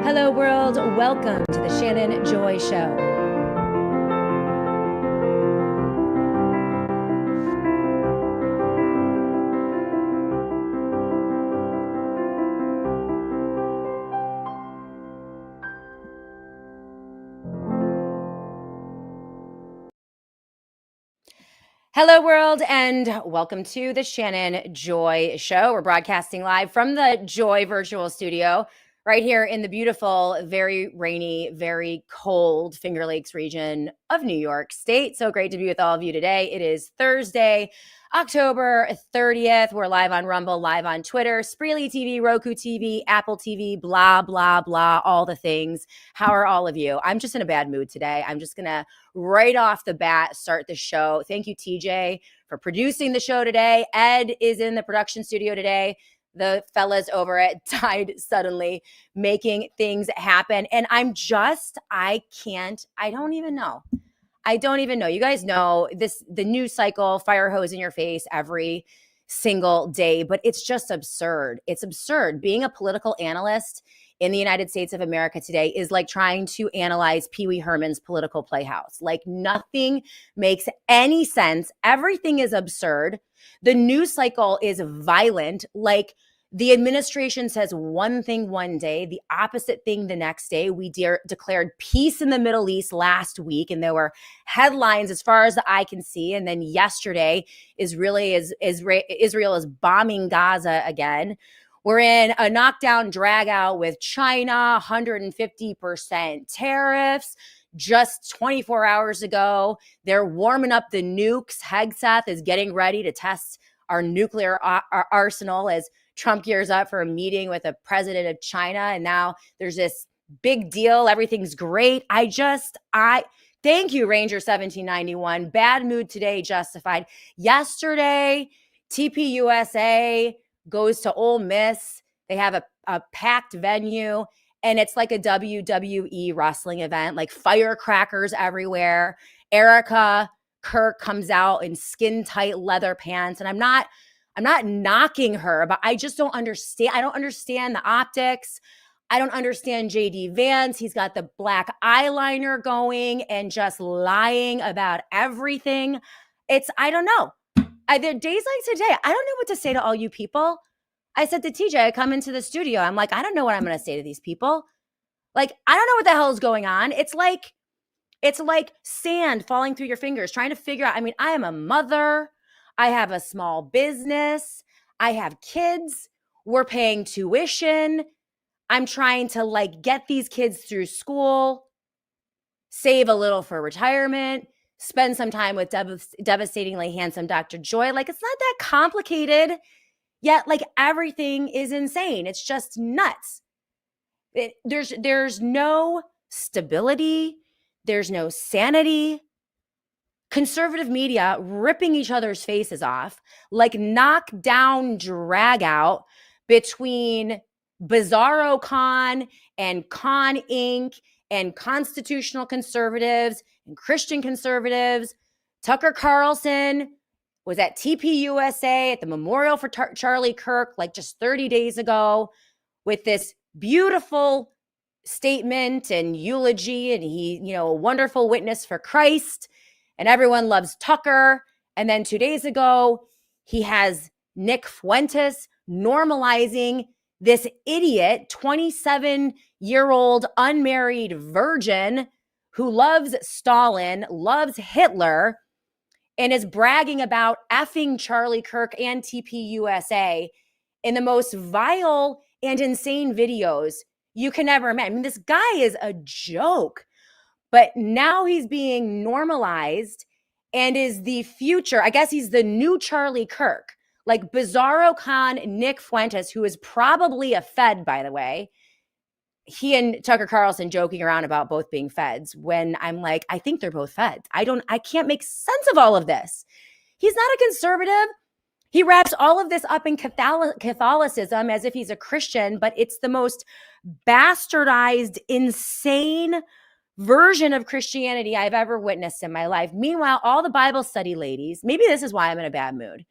Hello, world. Welcome to the Shannon Joy Show. Hello, world, and welcome to the Shannon Joy Show. We're broadcasting live from the Joy Virtual Studio right here in the beautiful, very rainy, very cold Finger Lakes region of New York State. So great to be with all of you today. It is Thursday, October 30th. We're live on Rumble, live on Twitter, Spreely TV, Roku TV, Apple TV, blah, blah, blah, all the things. How are all of you? I'm just in a bad mood today. I'm just going to right off the bat start the show. Thank you, TJ, for producing the show today. Ed is in the production studio today. The fellas over at Died Suddenly making things happen. And I don't even know. You guys know this, the news cycle, fire hose in your face every single day, but it's just absurd. It's absurd. Being a political analyst in the United States of America today is like trying to analyze Pee Wee Herman's Political Playhouse. Like nothing makes any sense. Everything is absurd. The news cycle is violent. Like the administration says one thing one day, the opposite thing the next day. We declared peace in the Middle East last week, and there were headlines as far as the eye can see. And then yesterday, Israel is bombing Gaza again. We're in a knockdown drag out with China, 150% tariffs. Just 24 hours ago, they're warming up the nukes. Hegseth is getting ready to test our nuclear arsenal as Trump gears up for a meeting with the president of China. And now there's this big deal. Everything's great. Thank you, Ranger 1791. Bad mood today, justified. Yesterday, TPUSA goes to Ole Miss. They have a packed venue, and it's like a WWE wrestling event, like firecrackers everywhere. Erica Kirk comes out in skin tight leather pants, and I'm not knocking her, but I just don't understand. I don't understand the optics. I don't understand JD Vance. He's got the black eyeliner going and just lying about everything. I don't know. There are days like today, I don't know what to say to all you people. I said to TJ, I come into the studio, I'm like, I don't know what I'm going to say to these people. Like, I don't know what the hell is going on. It's like sand falling through your fingers, trying to figure out. I mean, I am a mother. I have a small business. I have kids. We're paying tuition. I'm trying to get these kids through school, save a little for retirement, spend some time with devastatingly handsome Dr. Joy. It's not that complicated, yet everything is insane. It's just nuts. There's no stability. There's no sanity. Conservative media ripping each other's faces off, like knockdown drag out between Bizarro Con and Con Inc. and constitutional conservatives and Christian conservatives. Tucker Carlson was at TPUSA at the memorial for Charlie Kirk just 30 days ago with this beautiful statement and eulogy, and he, a wonderful witness for Christ, and everyone loves Tucker. And then 2 days ago, he has Nick Fuentes normalizing this idiot, 27-year-old unmarried virgin who loves Stalin, loves Hitler, and is bragging about effing Charlie Kirk and TPUSA in the most vile and insane videos you can ever imagine. I mean, this guy is a joke, but now he's being normalized and is the future. I guess he's the new Charlie Kirk. Like Bizarro Con Nick Fuentes, who is probably a Fed, by the way. He and Tucker Carlson joking around about both being Feds, when I'm like, I think they're both Feds. I can't make sense of all of this. He's not a conservative. He wraps all of this up in Catholicism as if he's a Christian, but it's the most bastardized, insane version of Christianity I've ever witnessed in my life. Meanwhile, all the Bible study ladies, maybe this is why I'm in a bad mood,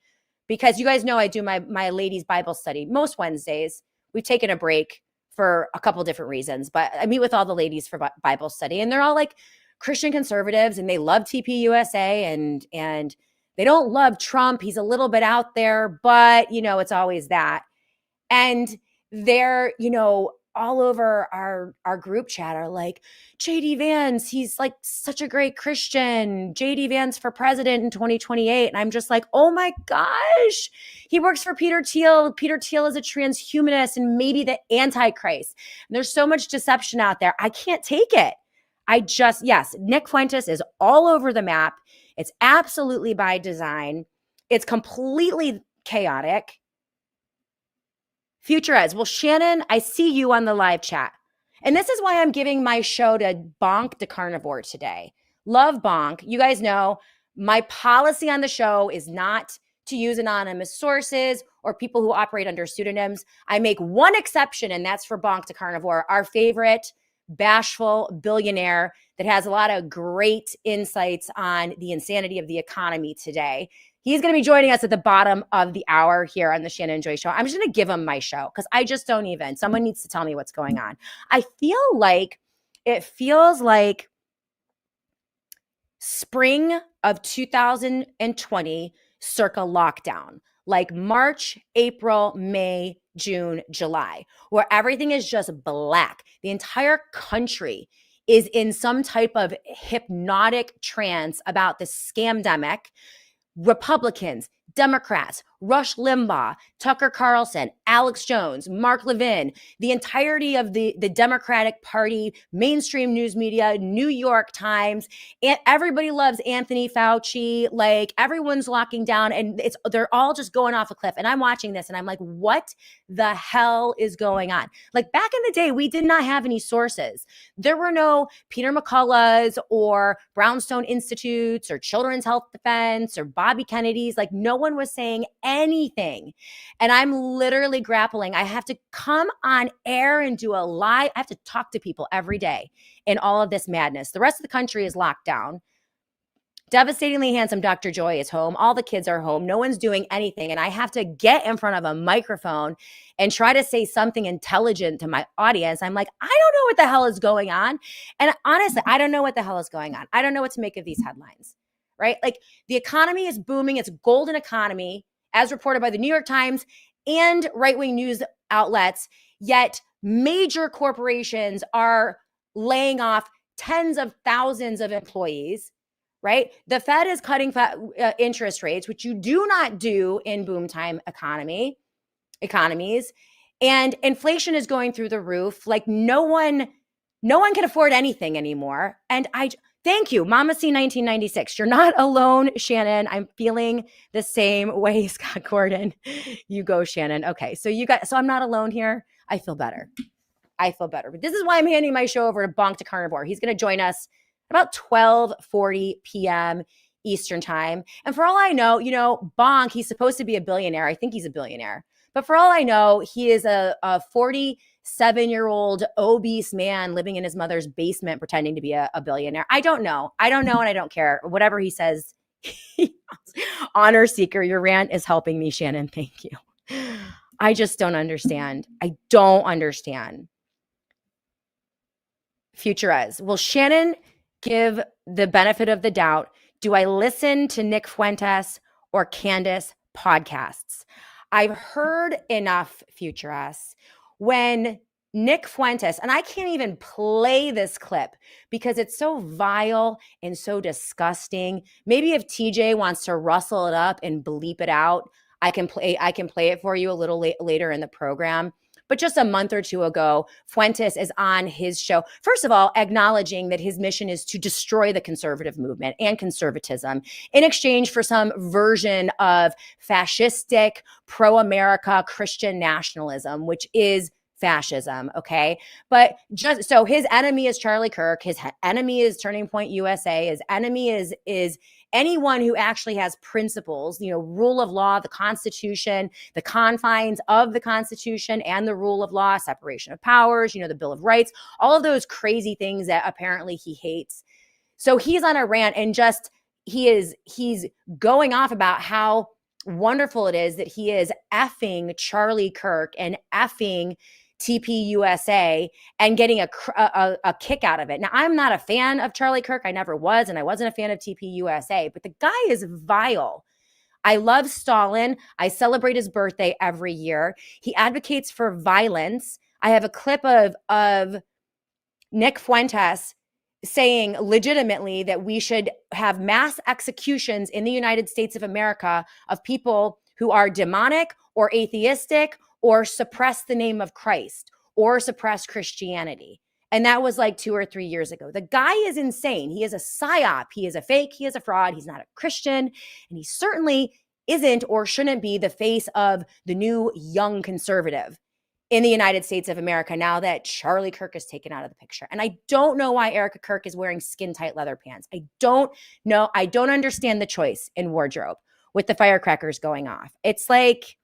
because you guys know I do my ladies Bible study most Wednesdays. We've taken a break for a couple different reasons, but I meet with all the ladies for Bible study, and they're all like Christian conservatives, and they love TPUSA, and they don't love Trump. He's a little bit out there, but it's always that. And they're, all over our group chat are like, JD Vance, he's like such a great Christian. JD Vance for president in 2028. And I'm just like, oh my gosh, he works for Peter Thiel. Peter Thiel is a transhumanist and maybe the Antichrist. And there's so much deception out there. I can't take it. Yes, Nick Fuentes is all over the map. It's absolutely by design. It's completely chaotic. Future Eds. Well, Shannon, I see you on the live chat. And this is why I'm giving my show to Bonk DaCarnivore today. Love Bonk. You guys know my policy on the show is not to use anonymous sources or people who operate under pseudonyms. I make one exception, and that's for Bonk DaCarnivore, our favorite bashful billionaire that has a lot of great insights on the insanity of the economy today. He's going to be joining us at the bottom of the hour here on the Shannon Joy Show. I'm just going to give him my show because I just don't even. Someone needs to tell me what's going on. I feel like it feels like spring of 2020 circa lockdown, like March, April, May, June, July, where everything is just black. The entire country is in some type of hypnotic trance about the scamdemic. Republicans, Democrats, Rush Limbaugh, Tucker Carlson, Alex Jones, Mark Levin, the entirety of the Democratic Party, mainstream news media, New York Times, and everybody loves Anthony Fauci. Like everyone's locking down and they're all just going off a cliff. And I'm watching this and I'm like, what the hell is going on? Like back in the day, we did not have any sources. There were no Peter McCulloughs or Brownstone Institutes or Children's Health Defense or Bobby Kennedy's. Like no one was saying anything. And I'm literally grappling. I have to come on air and do a live. I have to talk to people every day in all of this madness. The rest of the country is locked down. Devastatingly handsome Dr. Joy is home. All the kids are home. No one's doing anything. And I have to get in front of a microphone and try to say something intelligent to my audience. I'm like, I don't know what the hell is going on. And honestly, I don't know what the hell is going on. I don't know what to make of these headlines, right? Like the economy is booming. It's a golden economy, as reported by the New York Times and right-wing news outlets. Yet major corporations are laying off tens of thousands of employees. Right? The Fed is cutting interest rates, which you do not do in boom time economies. And inflation is going through the roof. Like no one can afford anything anymore. And thank you, Mama C 1996. You're not alone, Shannon. I'm feeling the same way, Scott Gordon. You go, Shannon. Okay, so I'm not alone here. I feel better. But this is why I'm handing my show over to Bonk DaCarnivore. He's going to join us about 12:40 p.m. Eastern time. And for all I know, Bonk, he's supposed to be a billionaire. I think he's a billionaire. But for all I know, he is a 47-year-old obese man living in his mother's basement pretending to be a billionaire. I don't know and I don't care. Whatever he says, honor seeker, your rant is helping me, Shannon. Thank you. I just don't understand. I don't understand. Future as. Will Shannon give the benefit of the doubt? Do I listen to Nick Fuentes or Candace podcasts? I've heard enough, Future us, when Nick Fuentes, and I can't even play this clip because it's so vile and so disgusting. Maybe if TJ wants to rustle it up and bleep it out, I can play it for you a little later in the program. But just a month or two ago, Fuentes is on his show, first of all, acknowledging that his mission is to destroy the conservative movement and conservatism in exchange for some version of fascistic, pro-America Christian nationalism, which is fascism, okay? But just so his enemy is Charlie Kirk, his enemy is Turning Point USA, his enemy is anyone who actually has principles, rule of law, the Constitution, the confines of the Constitution and the rule of law, separation of powers, the Bill of Rights, all of those crazy things that apparently he hates. So he's on a rant and he's going off about how wonderful it is that he is effing Charlie Kirk and effing TPUSA and getting a kick out of it. Now, I'm not a fan of Charlie Kirk. I never was, and I wasn't a fan of TPUSA, but the guy is vile. I love Stalin. I celebrate his birthday every year. He advocates for violence. I have a clip of Nick Fuentes saying legitimately that we should have mass executions in the United States of America of people who are demonic or atheistic or suppress the name of Christ or suppress Christianity. And that was like 2 or 3 years ago. The guy is insane. He is a psyop. He is a fake. He is a fraud. He's not a Christian. And he certainly isn't or shouldn't be the face of the new young conservative in the United States of America now that Charlie Kirk is taken out of the picture. And I don't know why Erica Kirk is wearing skin-tight leather pants. I don't know. I don't understand the choice in wardrobe with the firecrackers going off. It's like,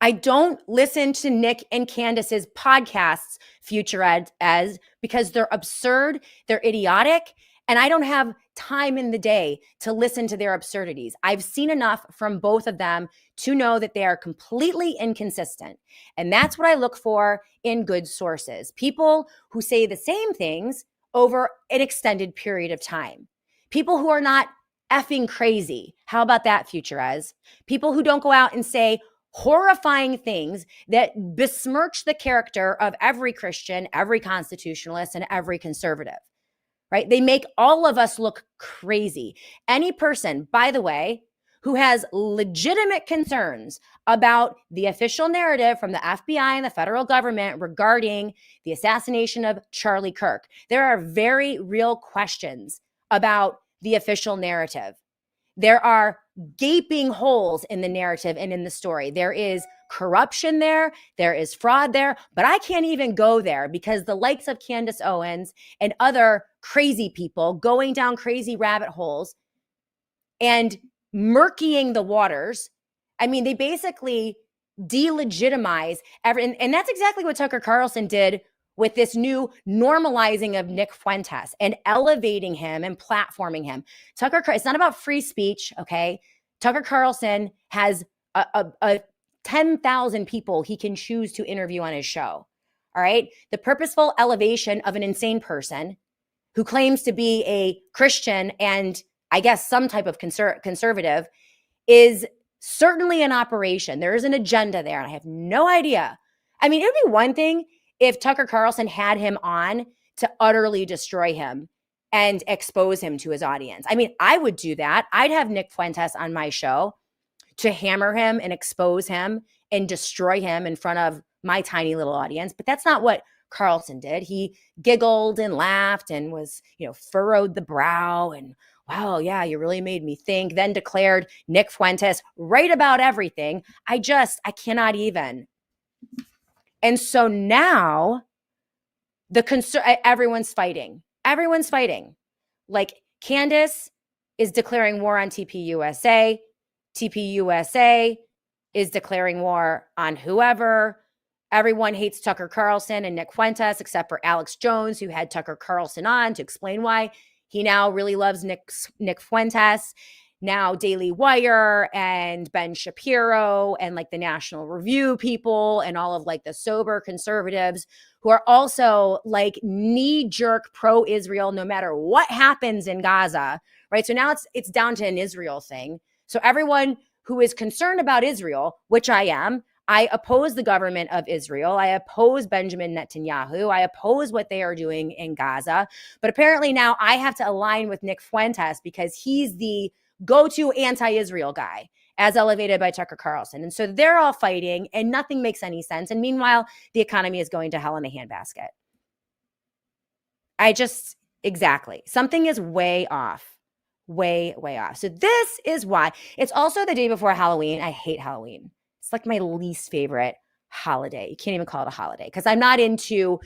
I don't listen to Nick and Candace's podcasts, Future Eds, because they're absurd, they're idiotic, and I don't have time in the day to listen to their absurdities. I've seen enough from both of them to know that they are completely inconsistent. And that's what I look for in good sources. People who say the same things over an extended period of time. People who are not effing crazy. How about that, Future Eds? People who don't go out and say horrifying things that besmirch the character of every Christian, every constitutionalist, and every conservative, right? They make all of us look crazy. Any person, by the way, who has legitimate concerns about the official narrative from the FBI and the federal government regarding the assassination of Charlie Kirk, there are very real questions about the official narrative. There are gaping holes in the narrative and in the story. There is corruption there. There is fraud there. But I can't even go there because the likes of Candace Owens and other crazy people going down crazy rabbit holes and murkying the waters. I mean, they basically delegitimize and that's exactly what Tucker Carlson did with this new normalizing of Nick Fuentes and elevating him and platforming him. It's not about free speech, okay? Tucker Carlson has a 10,000 people he can choose to interview on his show, all right? The purposeful elevation of an insane person who claims to be a Christian and I guess some type of conservative is certainly an operation. There is an agenda there, and I have no idea. I mean, it would be one thing if Tucker Carlson had him on to utterly destroy him and expose him to his audience. I mean, I would do that. I'd have Nick Fuentes on my show to hammer him and expose him and destroy him in front of my tiny little audience. But that's not what Carlson did. He giggled and laughed and was, furrowed the brow and, wow, yeah, you really made me think. Then declared Nick Fuentes right about everything. I cannot even. And so now everyone's fighting. Everyone's fighting. Like Candace is declaring war on TPUSA. TPUSA is declaring war on whoever. Everyone hates Tucker Carlson and Nick Fuentes except for Alex Jones, who had Tucker Carlson on to explain why he now really loves Nick Fuentes. Now Daily Wire and Ben Shapiro and like the National Review people and all of like the sober conservatives who are also like knee-jerk pro-Israel no matter what happens in Gaza, right? So now it's down to an Israel thing. So everyone who is concerned about Israel, which I am, I oppose the government of Israel. I oppose Benjamin Netanyahu. I oppose what they are doing in Gaza. But apparently now I have to align with Nick Fuentes because he's the go-to anti-Israel guy as elevated by Tucker Carlson. And so they're all fighting and nothing makes any sense. And meanwhile, the economy is going to hell in a handbasket. Exactly. Something is way off. Way off. So this is why. It's also the day before Halloween. I hate Halloween. It's like my least favorite holiday. You can't even call it a holiday because I'm not into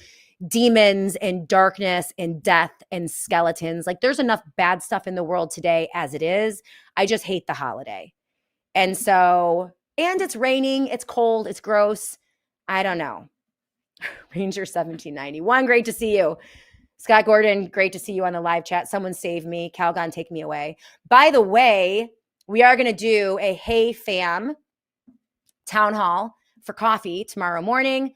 demons and darkness and death and skeletons. Like there's enough bad stuff in the world today as it is. I just hate the holiday. And it's raining, it's cold, it's gross. I don't know. Ranger 1791, great to see you. Scott Gordon, great to see you on the live chat. Someone save me. Calgon, take me away. By the way, we are going to do a Hey Fam town hall for coffee tomorrow morning,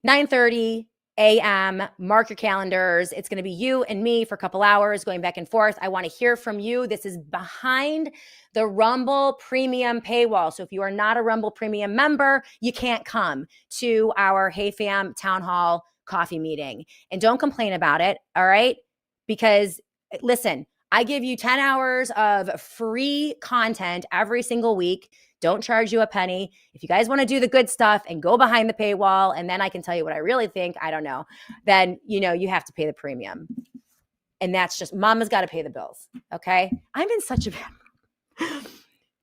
9:30 a.m. Mark your calendars. It's going to be you and me for a couple hours going back and forth. I want to hear from you. This is behind the Rumble Premium paywall. So if you are not a Rumble Premium member, you can't come to our Hey Fam Town Hall coffee meeting. And don't complain about it, all right? Because listen, I give you 10 hours of free content every single week. Don't charge you a penny. If you guys want to do the good stuff and go behind the paywall, and then I can tell you what I really think, I don't know, then, you have to pay the premium. And that's just, mama's got to pay the bills. Okay. I'm in such a bad,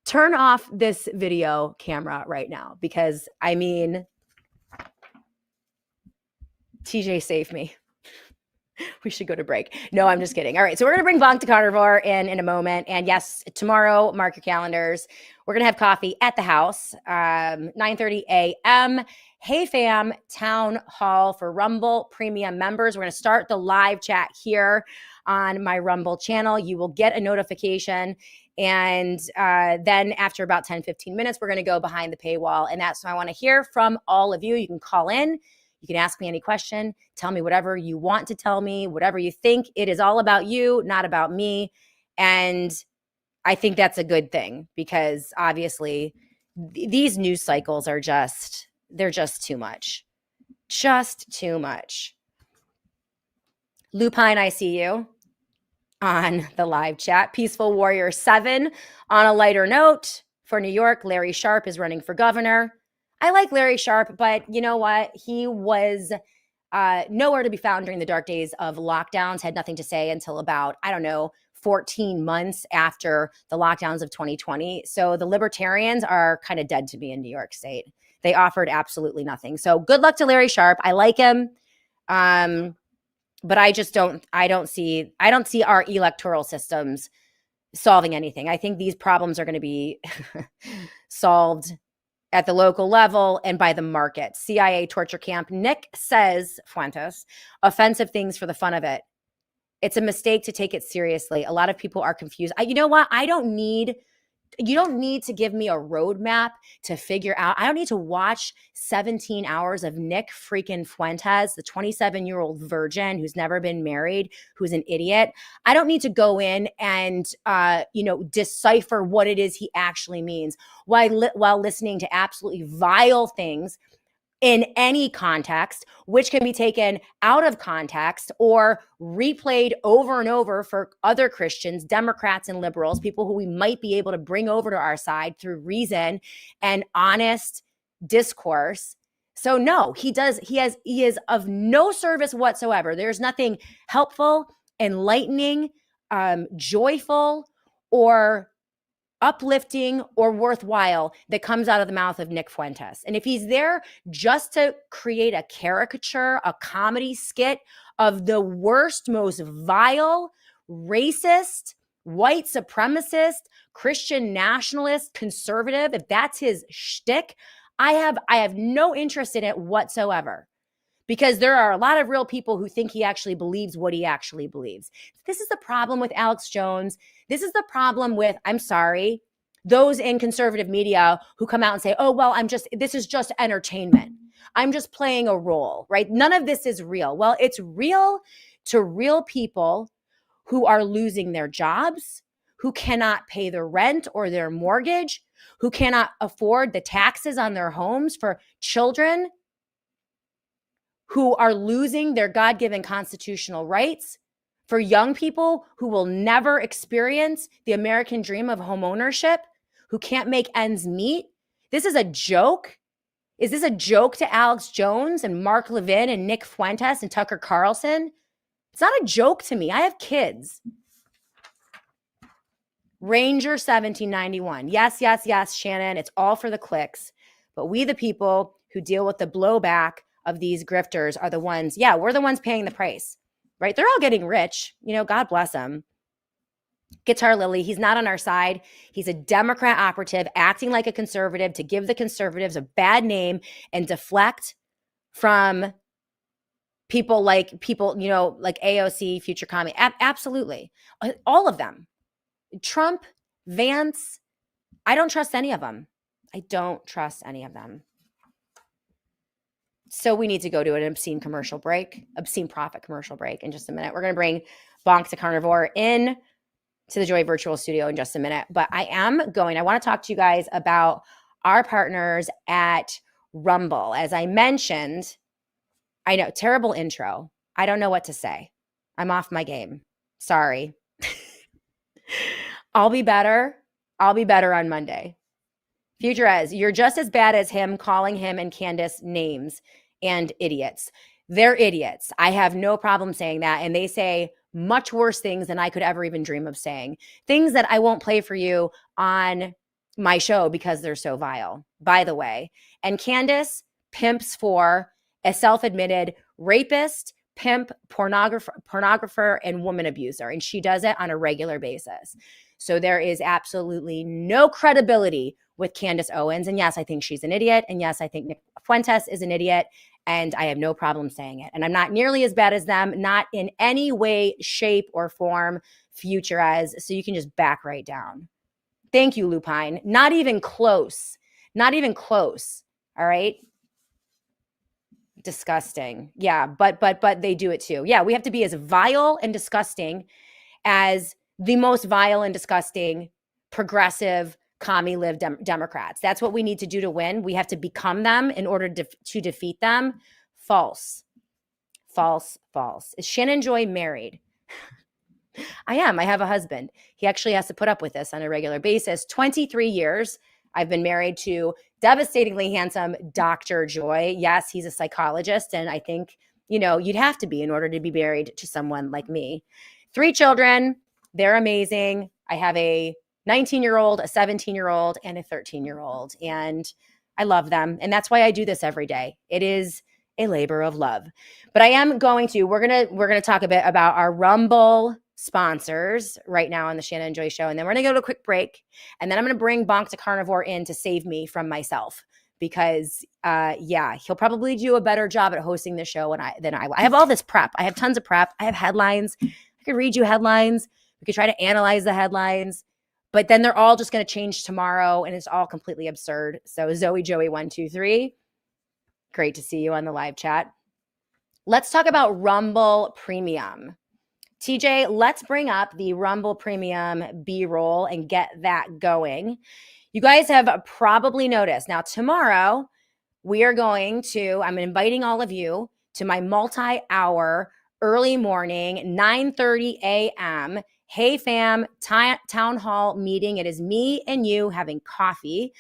turn off this video camera right now because TJ saved me. We should go to break. No, I'm just kidding. All right. So we're going to bring Bonk DaCarnivore in a moment. And yes, tomorrow, mark your calendars. We're going to have coffee at the house, 9:30 a.m. Hey Fam Town Hall for Rumble Premium members. We're going to start the live chat here on my Rumble channel. You will get a notification. And then after about 10, 15 minutes, we're going to go behind the paywall. And that's what I want to hear from all of you. You can call in. You can ask me any question, tell me whatever you want to tell me, whatever you think. It is all about you, not about me. And I think that's a good thing because obviously these news cycles are they're just too much. Just too much. Lupine, I see you on the live chat. Peaceful Warrior 7. On a lighter note, for New York, Larry Sharpe is running for governor. I like Larry Sharpe, but you know what? He was nowhere to be found during the dark days of lockdowns, had nothing to say until about, 14 months after the lockdowns of 2020. So the libertarians are kind of dead to me in New York State. They offered absolutely nothing. So good luck to Larry Sharpe. I like him. But I don't see our electoral systems solving anything. I think these problems are going to be solved at the local level and by the market. CIA torture camp. Nick says, Fuentes, offensive things for the fun of it. It's a mistake to take it seriously. A lot of people are confused. You know what? You don't need to give me a roadmap to figure out. I don't need to watch 17 hours of Nick freaking Fuentes, the 27-year-old virgin who's never been married, who's an idiot. I don't need to go in and, decipher what it is he actually means while listening to absolutely vile things in any context, which can be taken out of context or replayed over and over for other Christians, Democrats and liberals, people who we might be able to bring over to our side through reason and honest discourse. So no, he is of no service whatsoever. There's nothing helpful, enlightening, joyful, or uplifting or worthwhile that comes out of the mouth of Nick Fuentes. And if he's there just to create a caricature, a comedy skit of the worst, most vile, racist, white supremacist, Christian nationalist, conservative, if that's his shtick, I have no interest in it whatsoever. Because there are a lot of real people who think he actually believes what he actually believes. This is the problem with Alex Jones. This is the problem with, I'm sorry, those in conservative media who come out and say, oh, well, this is just entertainment. I'm just playing a role, right? None of this is real. Well, it's real to real people who are losing their jobs, who cannot pay their rent or their mortgage, who cannot afford the taxes on their homes for children, who are losing their God-given constitutional rights, for young people who will never experience the American dream of homeownership, who can't make ends meet. This is a joke. Is this a joke to Alex Jones and Mark Levin and Nick Fuentes and Tucker Carlson? It's not a joke to me. I have kids. Ranger 1791. Yes, yes, yes, Shannon. It's all for the clicks. But we, the people who deal with the blowback of these grifters, are the ones, we're the ones paying the price, right? They're all getting rich. God bless them. Guitar Lily, he's not on our side. He's a Democrat operative acting like a conservative to give the conservatives a bad name and deflect from people like AOC, Future Commie. Absolutely. All of them. Trump, Vance, I don't trust any of them. So we need to go to an obscene profit commercial break in just a minute. We're going to bring Bonk DaCarnivore in to the Joy Virtual Studio in just a minute. But I want to talk to you guys about our partners at Rumble. As I mentioned, I know, terrible intro. I don't know what to say. I'm off my game. Sorry. I'll be better. I'll be better on Monday. Future Ez, you're just as bad as him calling him and Candace names and idiots. They're idiots. I have no problem saying that. And they say much worse things than I could ever even dream of saying. Things that I won't play for you on my show because they're so vile, by the way. And Candace pimps for a self-admitted rapist, pimp, pornographer, and woman abuser. And she does it on a regular basis. So there is absolutely no credibility with Candace Owens. And yes, I think she's an idiot. And yes, I think Nick Fuentes is an idiot. And I have no problem saying it. And I'm not nearly as bad as them, not in any way, shape, or form, Future Ez. So you can just back right down. Thank you, Lupine. Not even close. Not even close. All right. Disgusting. Yeah, but they do it too. Yeah, we have to be as vile and disgusting as the most vile and disgusting progressive commie live Democrats. That's what we need to do to win. We have to become them in order to defeat them. False. False, false. Is Shannon Joy married? I am. I have a husband. He actually has to put up with this on a regular basis. 23 years. I've been married to devastatingly handsome Dr. Joy. Yes, he's a psychologist. And I think, you'd have to be in order to be married to someone like me. 3 children. They're amazing. I have a 19-year-old, a 17-year-old, and a 13-year-old. And I love them. And that's why I do this every day. It is a labor of love. But we're going to talk a bit about our Rumble sponsors right now on the Shannon Joy Show. And then we're going to go to a quick break. And then I'm going to bring Bonk DaCarnivore in to save me from myself. Because, he'll probably do a better job at hosting the show than I will. I have all this prep. I have tons of prep. I have headlines. I could read you headlines. We could try to analyze the headlines. But then they're all just going to change tomorrow. And it's all completely absurd. So Zoe Joey 123, great to see you on the live chat. Let's talk about Rumble Premium. TJ, let's bring up the Rumble Premium B-roll and get that going. You guys have probably noticed. Now, tomorrow, I'm inviting all of you to my multi-hour early morning, 9:30 a.m. Hey Fam town hall meeting. It is me and you having coffee.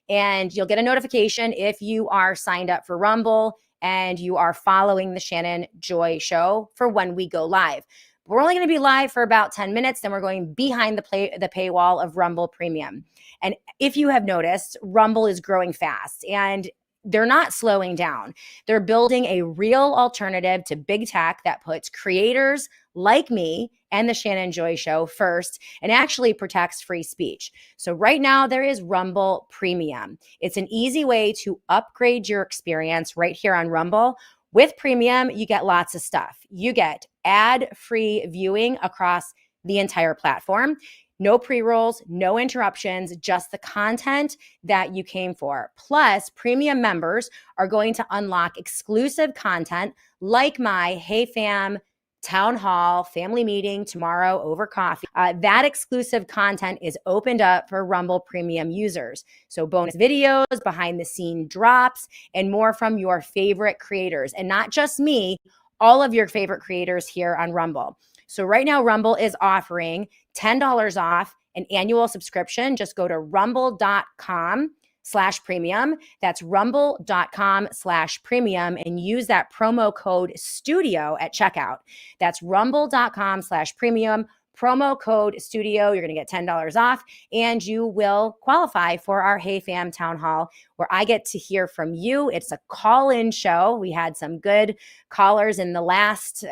And you'll get a notification if you are signed up for Rumble and you are following the Shannon Joy Show for when we go live. We're only going to be live for about 10 minutes. Then we're going behind the paywall of Rumble Premium. And if you have noticed, Rumble is growing fast and they're not slowing down. They're building a real alternative to big tech that puts creators like me and the Shannon Joy Show first and actually protects free speech. So right now there is Rumble Premium. It's an easy way to upgrade your experience right here on Rumble. With Premium, you get lots of stuff. You get ad-free viewing across the entire platform. No pre-rolls, no interruptions, just the content that you came for. Plus, Premium members are going to unlock exclusive content like my Hey Fam town hall family meeting tomorrow over coffee. That exclusive content is opened up for Rumble Premium users. So bonus videos, behind the scene drops, and more from your favorite creators. And not just me, all of your favorite creators here on Rumble. So right now, Rumble is offering $10 off an annual subscription. Just go to rumble.com/premium. That's rumble.com/premium and use that promo code STUDIO at checkout. That's rumble.com/premium. Promo code STUDIO. You're going to get $10 off and you will qualify for our Hey Fam Town Hall where I get to hear from you. It's a call-in show. We had some good callers in the last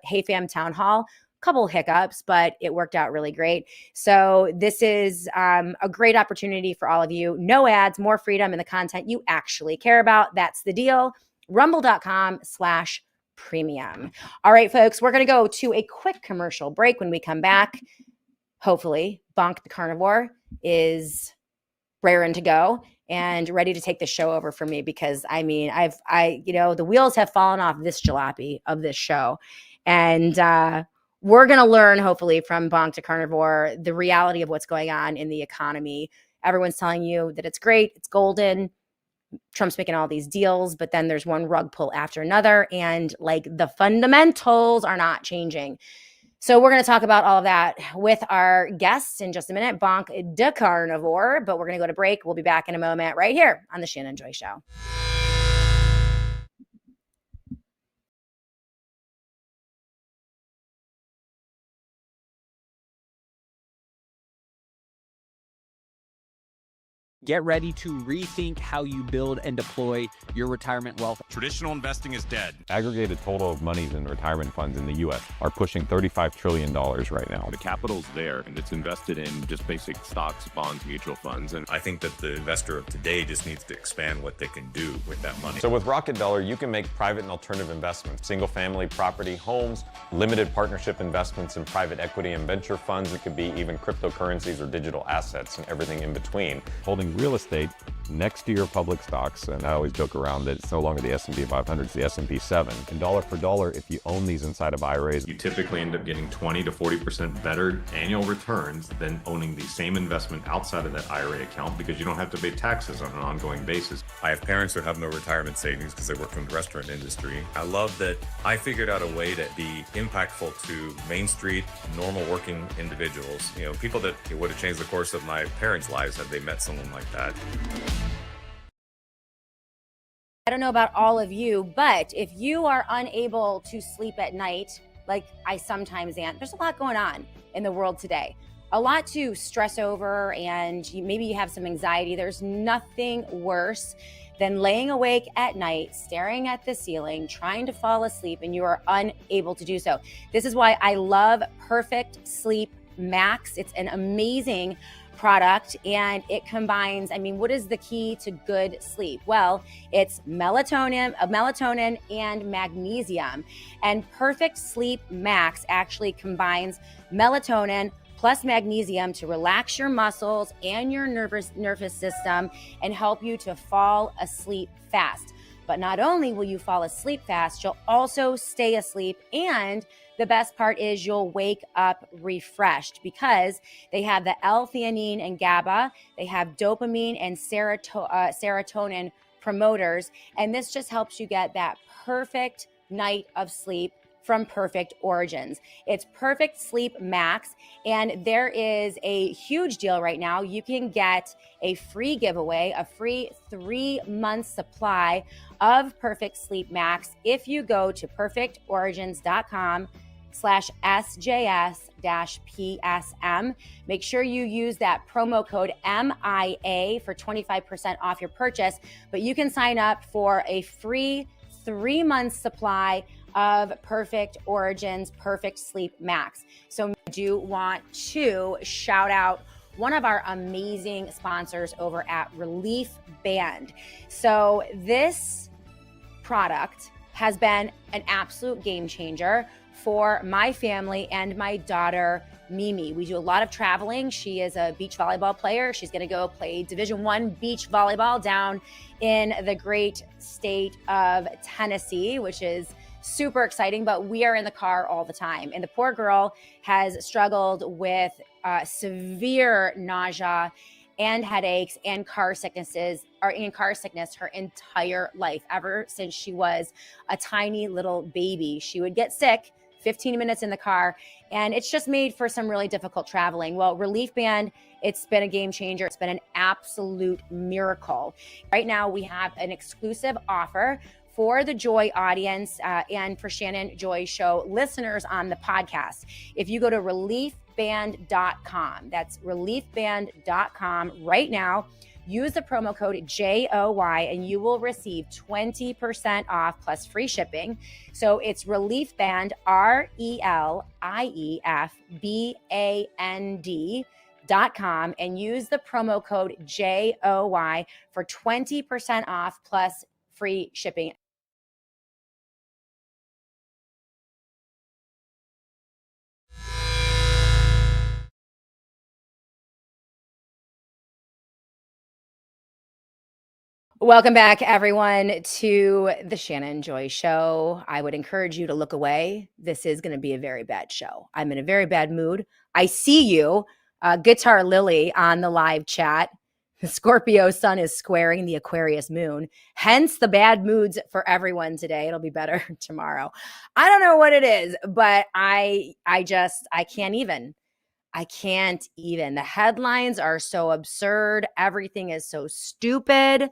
Hey Fam Town Hall. Couple hiccups, but it worked out really great. So this is a great opportunity for all of you. No ads, more freedom in the content you actually care about. That's the deal. Rumble.com/premium. All right, folks, we're going to go to a quick commercial break. When we come back, hopefully, Bonk DaCarnivore is raring to go. and ready to take the show over for me, because I mean, the wheels have fallen off this jalopy of this show. And we're going to learn, hopefully, from Bonk DaCarnivore, the reality of what's going on in the economy. Everyone's telling you that it's great, it's golden, Trump's making all these deals, but then there's one rug pull after another, and like the fundamentals are not changing. So we're going to talk about all of that with our guests in just a minute, Bonk DaCarnivore, but we're going to go to break. We'll be back in a moment right here on the Shannon Joy Show. Get ready to rethink how you build and deploy your retirement wealth. Traditional investing is dead. Aggregated total of monies in retirement funds in the U.S. are pushing $35 trillion right now. The capital's there, and it's invested in just basic stocks, bonds, mutual funds. And I think that the investor of today just needs to expand what they can do with that money. So with Rocket Dollar, you can make private and alternative investments, single-family property, homes, limited partnership investments in private equity and venture funds. It could be even cryptocurrencies or digital assets and everything in between. Holding real estate next to your public stocks, and I always joke around that it's no longer the S&P 500, it's the S&P 7. And dollar for dollar, if you own these inside of IRAs, you typically end up getting 20 to 40% better annual returns than owning the same investment outside of that IRA account, because you don't have to pay taxes on an ongoing basis. I have parents who have no retirement savings because they work in the restaurant industry. I love that I figured out a way to be impactful to Main Street, normal working individuals. You know, people that it would have changed the course of my parents' lives had they met someone like that. I don't know about all of you, but if you are unable to sleep at night, like I sometimes am, there's a lot going on in the world today. A lot to stress over, and maybe you have some anxiety. There's nothing worse than laying awake at night, staring at the ceiling, trying to fall asleep, and you are unable to do so. This is why I love Perfect Sleep Max. It's an amazing product, and it combines, what is the key to good sleep? Well, it's melatonin and magnesium. And Perfect Sleep Max actually combines melatonin plus magnesium to relax your muscles and your nervous system and help you to fall asleep fast. But not only will you fall asleep fast, you'll also stay asleep, and the best part is you'll wake up refreshed, because they have the L-theanine and GABA, they have dopamine and serotonin promoters, and this just helps you get that perfect night of sleep from Perfect Origins. It's Perfect Sleep Max, and there is a huge deal right now. You can get a free giveaway, a free 3-month supply of Perfect Sleep Max if you go to perfectorigins.com/SJS-PSM. Make sure you use that promo code MIA for 25% off your purchase, but you can sign up for a free 3-month supply of Perfect Origins Perfect Sleep Max. So I do want to shout out one of our amazing sponsors over at Relief Band. So this product has been an absolute game changer for my family and my daughter, Mimi. We do a lot of traveling. She is a beach volleyball player. She's going to go play Division I beach volleyball down in the great state of Tennessee, which is super exciting, but we are in the car all the time. And the poor girl has struggled with severe nausea and headaches and car sickness her entire life, ever since she was a tiny little baby. She would get sick 15 minutes in the car, and it's just made for some really difficult traveling. Well, Relief Band, it's been a game changer. It's been an absolute miracle. Right now, we have an exclusive offer for the Joy audience and for Shannon Joy Show listeners on the podcast. If you go to reliefband.com, that's reliefband.com right now, use the promo code JOY and you will receive 20% off plus free shipping. So it's Relief Band, ReliefBand.com, and use the promo code JOY for 20% off plus free shipping. Welcome back, everyone, to the Shannon Joy Show. I would encourage you to look away. This is going to be a very bad show. I'm in a very bad mood. I see you, Guitar Lily, on the live chat. The Scorpio sun is squaring the Aquarius moon, hence the bad moods for everyone today. It'll be better tomorrow. I don't know what it is, but I can't even. I can't even. The headlines are so absurd. Everything is so stupid.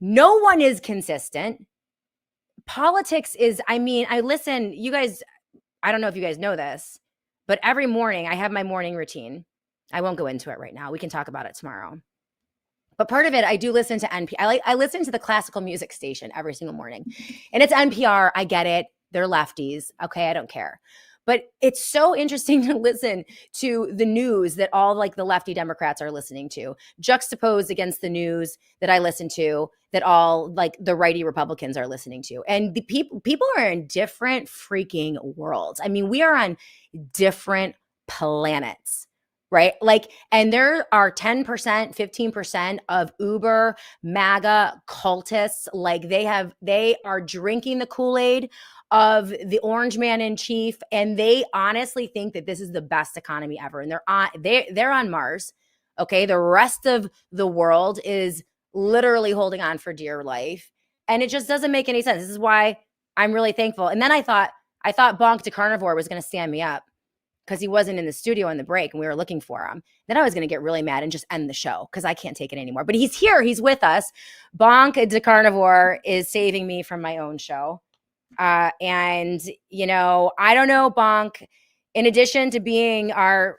No one is consistent. Politics is, I listen, you guys, I don't know if you guys know this, but every morning I have my morning routine. I won't go into it right now. We can talk about it tomorrow. But part of it, I do listen to NPR. I listen to the classical music station every single morning. And it's NPR. I get it. They're lefties. Okay, I don't care. But it's so interesting to listen to the news that all like the lefty Democrats are listening to, juxtaposed against the news that I listen to, that all like the righty Republicans are listening to. And the people are in different freaking worlds. I mean, we are on different planets, right? Like, and there are 10%, 15% of Uber MAGA cultists. Like they are drinking the Kool-Aid of the orange man in chief, and they honestly think that this is the best economy ever. And they're on Mars. Okay. The rest of the world is literally holding on for dear life. And it just doesn't make any sense. This is why I'm really thankful. And then I thought Bonk DaCarnivore was going to stand me up because he wasn't in the studio in the break and we were looking for him. Then I was going to get really mad and just end the show because I can't take it anymore. But he's here. He's with us. Bonk DaCarnivore is saving me from my own show. And, you know, I don't know, Bonk, in addition to being our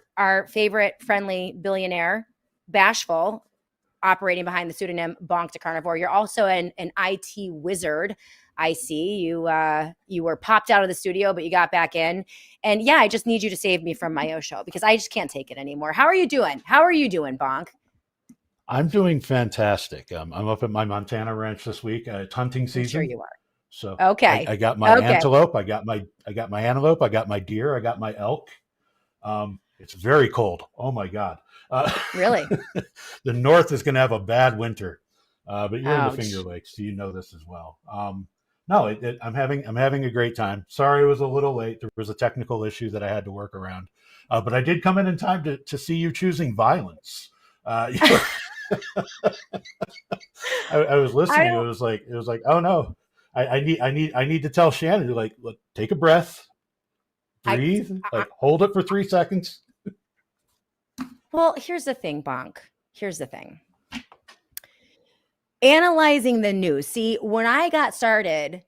favorite friendly billionaire, bashful, operating behind the pseudonym Bonk DaCarnivore, you're also an IT wizard. I see you were popped out of the studio, but you got back in. And yeah, I just need you to save me from my own show because I just can't take it anymore. How are you doing? Bonk? I'm doing fantastic. I'm up at my Montana ranch this week. It's hunting season. I'm sure you are. So okay, I got my antelope. I got my antelope. I got my deer. I got my elk. It's very cold. Oh my God. Really? The North is going to have a bad winter, but you're Ouch. in the Finger Lakes, so you know this as well. No, I'm having a great time. Sorry, it was a little late. There was a technical issue that I had to work around, but I did come in time to see you choosing violence. I was listening. It was like, oh no. I need to tell Shannon to like take a breath, breathe, hold it for 3 seconds. Well, here's the thing, Bonk. Here's the thing. Analyzing the news. See, when I got started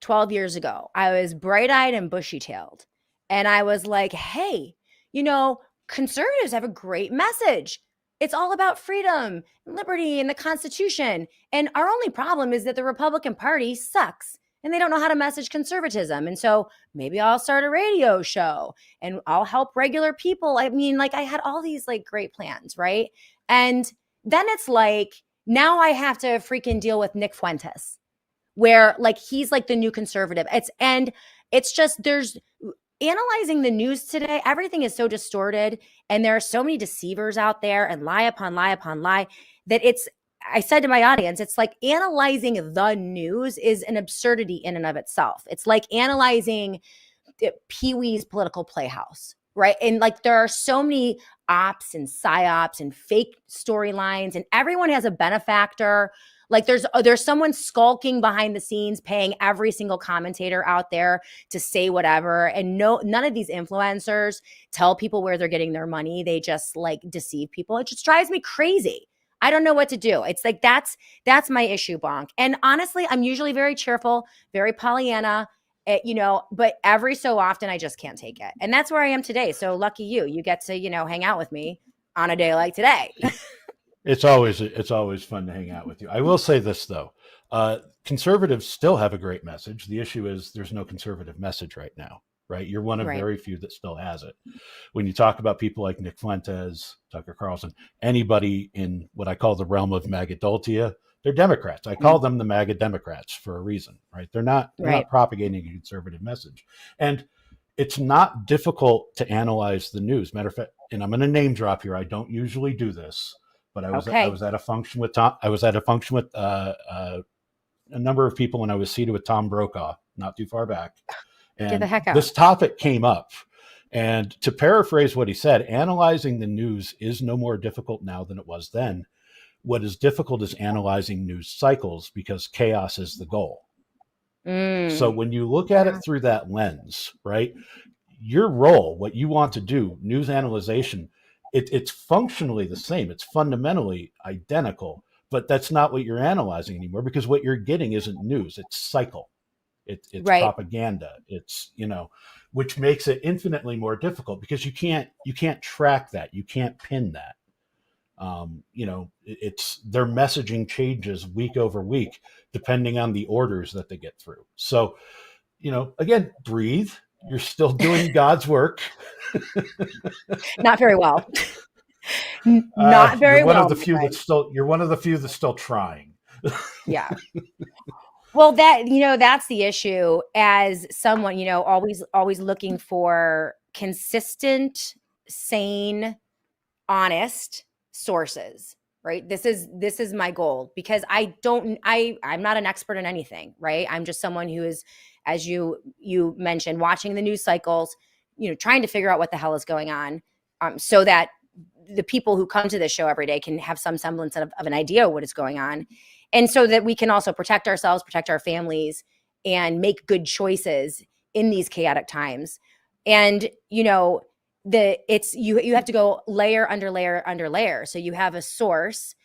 12 years ago, I was bright-eyed and bushy-tailed. And I was like, hey, you know, conservatives have a great message. It's all about freedom and liberty and the Constitution. And our only problem is that the Republican Party sucks and they don't know how to message conservatism. And so maybe I'll start a radio show and I'll help regular people. I mean, like I had all these like great plans, right? And then it's like, now I have to freaking deal with Nick Fuentes, where like he's like the new conservative. It's just there's analyzing the news today, everything is so distorted and there are so many deceivers out there and lie upon lie upon lie that I said to my audience, it's like analyzing the news is an absurdity in and of itself. It's like analyzing Pee-wee's political playhouse, right? And like there are so many ops and psyops and fake storylines and everyone has a benefactor. Like there's someone skulking behind the scenes, paying every single commentator out there to say whatever. And none of these influencers tell people where they're getting their money. They just like deceive people. It just drives me crazy. I don't know what to do. It's like, that's my issue, Bonk. And honestly, I'm usually very cheerful, very Pollyanna, you know, but every so often I just can't take it. And that's where I am today. So lucky you get to, you know, hang out with me on a day like today. It's always fun to hang out with you. I will say this though, conservatives still have a great message. The issue is there's no conservative message right now, right? You're one of very few that still has it. When you talk about people like Nick Fuentes, Tucker Carlson, anybody in what I call the realm of Magadultia, they're Democrats. I call them the MAGA Democrats for a reason, right? They're not propagating a conservative message. And it's not difficult to analyze the news. Matter of fact, and I'm going to name drop here. I don't usually do this, but I was at a function with Tom. I was at a function with a number of people, and I was seated with Tom Brokaw, not too far back. And Get the heck out. This topic came up. And to paraphrase what he said, analyzing the news is no more difficult now than it was then. What is difficult is analyzing news cycles, because chaos is the goal. So when you look at it through that lens, right, your role, what you want to do, news analyzation, it's functionally the same. It's fundamentally identical, but that's not what you're analyzing anymore, because what you're getting isn't news, it's cycle. It's propaganda. It's, which makes it infinitely more difficult, because you can't track that. You can't pin that. It's their messaging changes week over week, depending on the orders that they get through. So, again, breathe. You're still doing God's work. Not very well. Not very well. You're one of the few that's still trying. Yeah. Well, that's the issue, as someone, always looking for consistent, sane, honest sources, right? This is my goal, because I'm not an expert in anything, right? I'm just someone who is, as you mentioned, watching the news cycles, trying to figure out what the hell is going on, so that the people who come to this show every day can have some semblance of an idea of what is going on. And so that we can also protect ourselves, protect our families, and make good choices in these chaotic times. And, you have to go layer under layer under layer. So you have a source,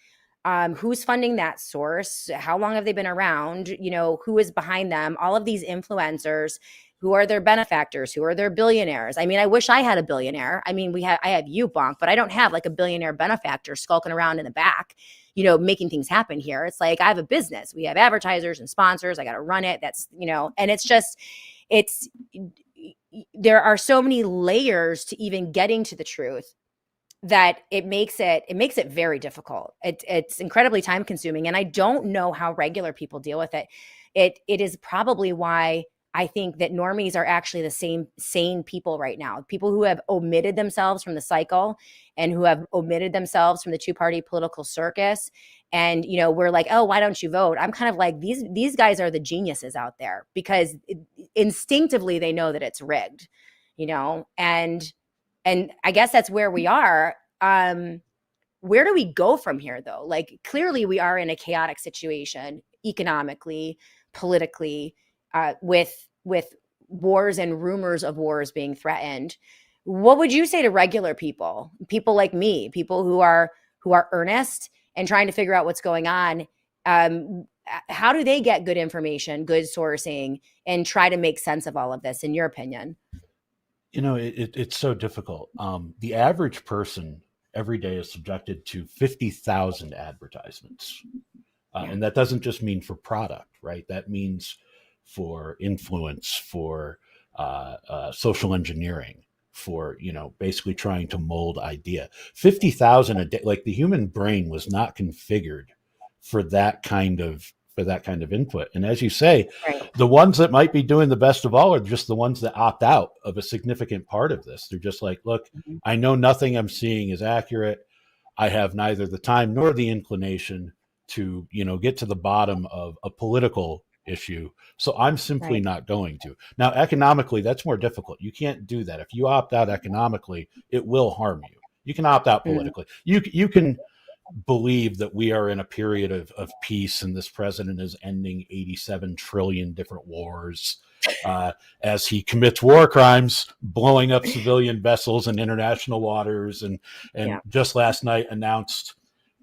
who's funding that source, how long have they been around, who is behind them, all of these influencers, who are their benefactors, who are their billionaires. I mean, I wish I had a billionaire. I mean, I have you, Bonk, but I don't have like a billionaire benefactor skulking around in the back, making things happen here. It's like, I have a business. We have advertisers and sponsors. I got to run it. That's, and there are so many layers to even getting to the truth, that it makes it very difficult. It's incredibly time consuming. And I don't know how regular people deal with it. It is probably why I think that normies are actually the same sane people right now. People who have omitted themselves from the cycle, and who have omitted themselves from the two-party political circus. And, we're like, oh, why don't you vote? I'm kind of like, these guys are the geniuses out there, because instinctively they know that it's rigged, and I guess that's where we are. Where do we go from here, though? Like, clearly we are in a chaotic situation economically, politically, with wars and rumors of wars being threatened. What would you say to regular people like me, people who are earnest and trying to figure out what's going on? How do they get good information, good sourcing, and try to make sense of all of this, in your opinion? It's so difficult. The average person every day is subjected to 50,000 advertisements. And that doesn't just mean for product, right? That means for influence, for social engineering, for, basically trying to mold idea. 50,000 a day. Like, the human brain was not configured for that kind of input. And as you say, right, the ones that might be doing the best of all are just the ones that opt out of a significant part of this. They're just like, look, I know nothing I'm seeing is accurate. I have neither the time nor the inclination to, get to the bottom of a political issue. So I'm simply not going to. Now, economically, that's more difficult. You can't do that. If you opt out economically, it will harm you. You can opt out politically. You can believe that we are in a period of peace, and this president is ending 87 trillion different wars as he commits war crimes, blowing up civilian vessels in international waters, and just last night announced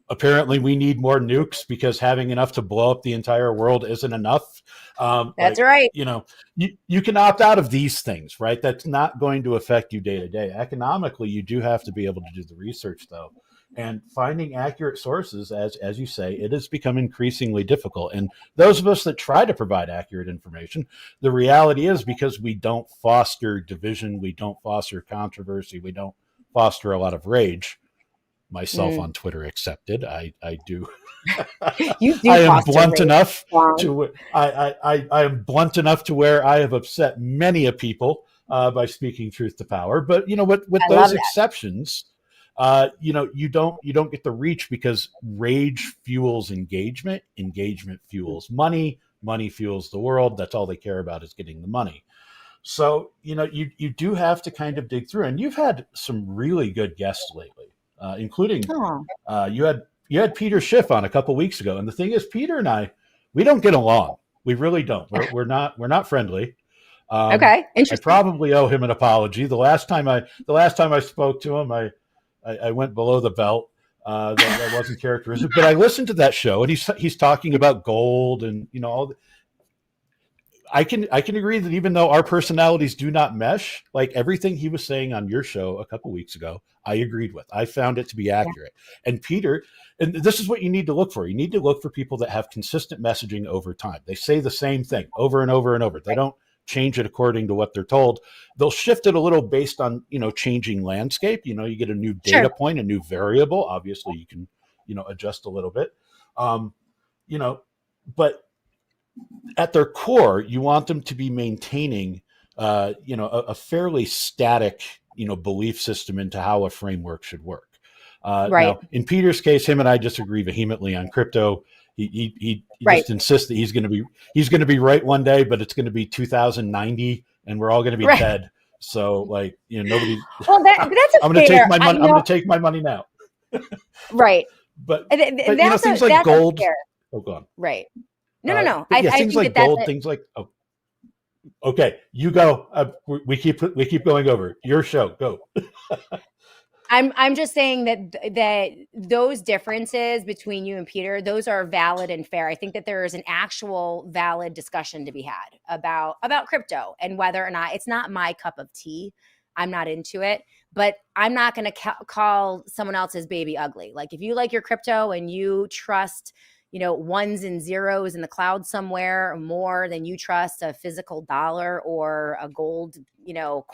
apparently we need more nukes because having enough to blow up the entire world isn't enough. That's right. You can opt out of these things, right? That's not going to affect you day to day. Economically, you do have to be able to do the research, though. And finding accurate sources, as you say, it has become increasingly difficult. And those of us that try to provide accurate information, the reality is, because we don't foster division, we don't foster controversy, we don't foster a lot of rage, myself on Twitter accepted. I do. You do. I am blunt enough to. I am blunt enough to where I have upset many a people by speaking truth to power. But with those exceptions, you don't get the reach because rage fuels engagement. Engagement fuels money. Money fuels the world. That's all they care about is getting the money. So, you do have to kind of dig through, and you've had some really good guests lately, including you had Peter Schiff on a couple weeks ago. And the thing is, Peter and I, we don't get along. We really don't. We're not friendly. Okay. Interesting. I probably owe him an apology. The last time I spoke to him, I went below the belt. That wasn't characteristic. But I listened to that show, and he's talking about gold and all. I can agree that even though our personalities do not mesh, like everything he was saying on your show a couple weeks ago, I agreed with. I found it to be accurate. Yeah. And Peter, and this is what you need to look for. You need to look for people that have consistent messaging over time. They say the same thing over and over and over. They don't change it according to what they're told. They'll shift it a little based on, changing landscape. You get a new data point, a new variable. Obviously you can, adjust a little bit. But at their core, you want them to be maintaining, a fairly static, belief system into how a framework should work. Now, in Peter's case, him and I disagree vehemently on crypto. He just insists that he's going to be right one day, but it's going to be 2090, and we're all going to be dead. So, nobody. Well, that's I'm going to take my money. I'm going to take my money now. Right. But things like gold. Oh, go on. Right. No. Things like gold, things like, okay, you go. We keep going over your show. Go. I'm just saying that those differences between you and Peter, those are valid and fair. I think that there is an actual valid discussion to be had about crypto and whether or not it's not my cup of tea. I'm not into it, but I'm not going to call someone else's baby ugly. Like if you like your crypto and you trust ones and zeros in the cloud somewhere more than you trust a physical dollar or a gold,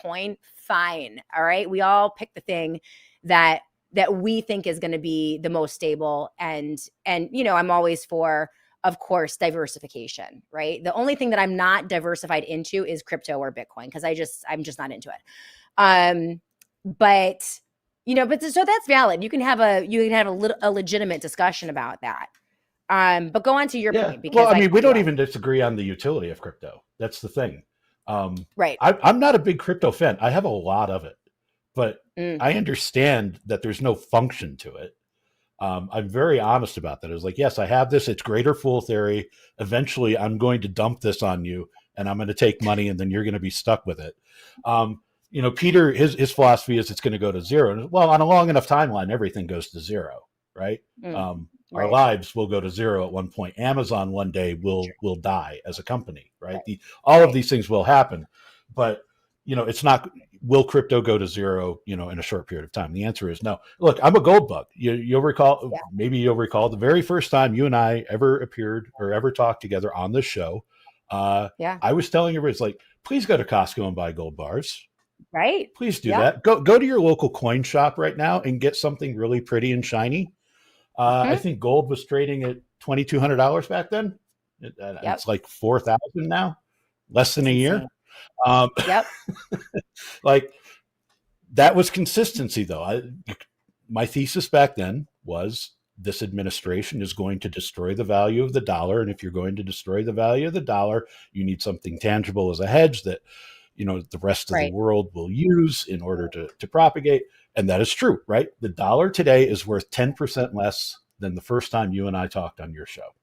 coin, fine. All right. We all pick the thing that we think is going to be the most stable. And I'm always for, of course, diversification, right? The only thing that I'm not diversified into is crypto or Bitcoin because I'm just not into it. But so that's valid. You can have a legitimate discussion about that. But go on to your point. Because we don't even disagree on the utility of crypto. That's the thing. Right. I'm not a big crypto fan. I have a lot of it, but I understand that there's no function to it. I'm very honest about that. I was like, yes, I have this. It's greater fool theory. Eventually, I'm going to dump this on you, and I'm going to take money, and then you're going to be stuck with it. Peter, his philosophy is it's going to go to zero. Well, on a long enough timeline, everything goes to zero, right? Our lives will go to zero at one point. Amazon one day will die as a company, right? All of these things will happen, but it's not. Will crypto go to zero? In a short period of time? The answer is no. Look, I'm a gold bug. You'll recall, maybe you'll recall the very first time you and I ever appeared or ever talked together on this show. I was telling everybody, it's like, please go to Costco and buy gold bars. Right. Please do that. Go to your local coin shop right now and get something really pretty and shiny. I think gold was trading at $2,200 back then. It's like 4,000 now, less than a year. Like that was consistency, though. My thesis back then was this administration is going to destroy the value of the dollar, and if you're going to destroy the value of the dollar, you need something tangible as a hedge that the rest of the world will use in order to propagate. And that is true, right? The dollar today is worth 10% less than the first time you and I talked on your show.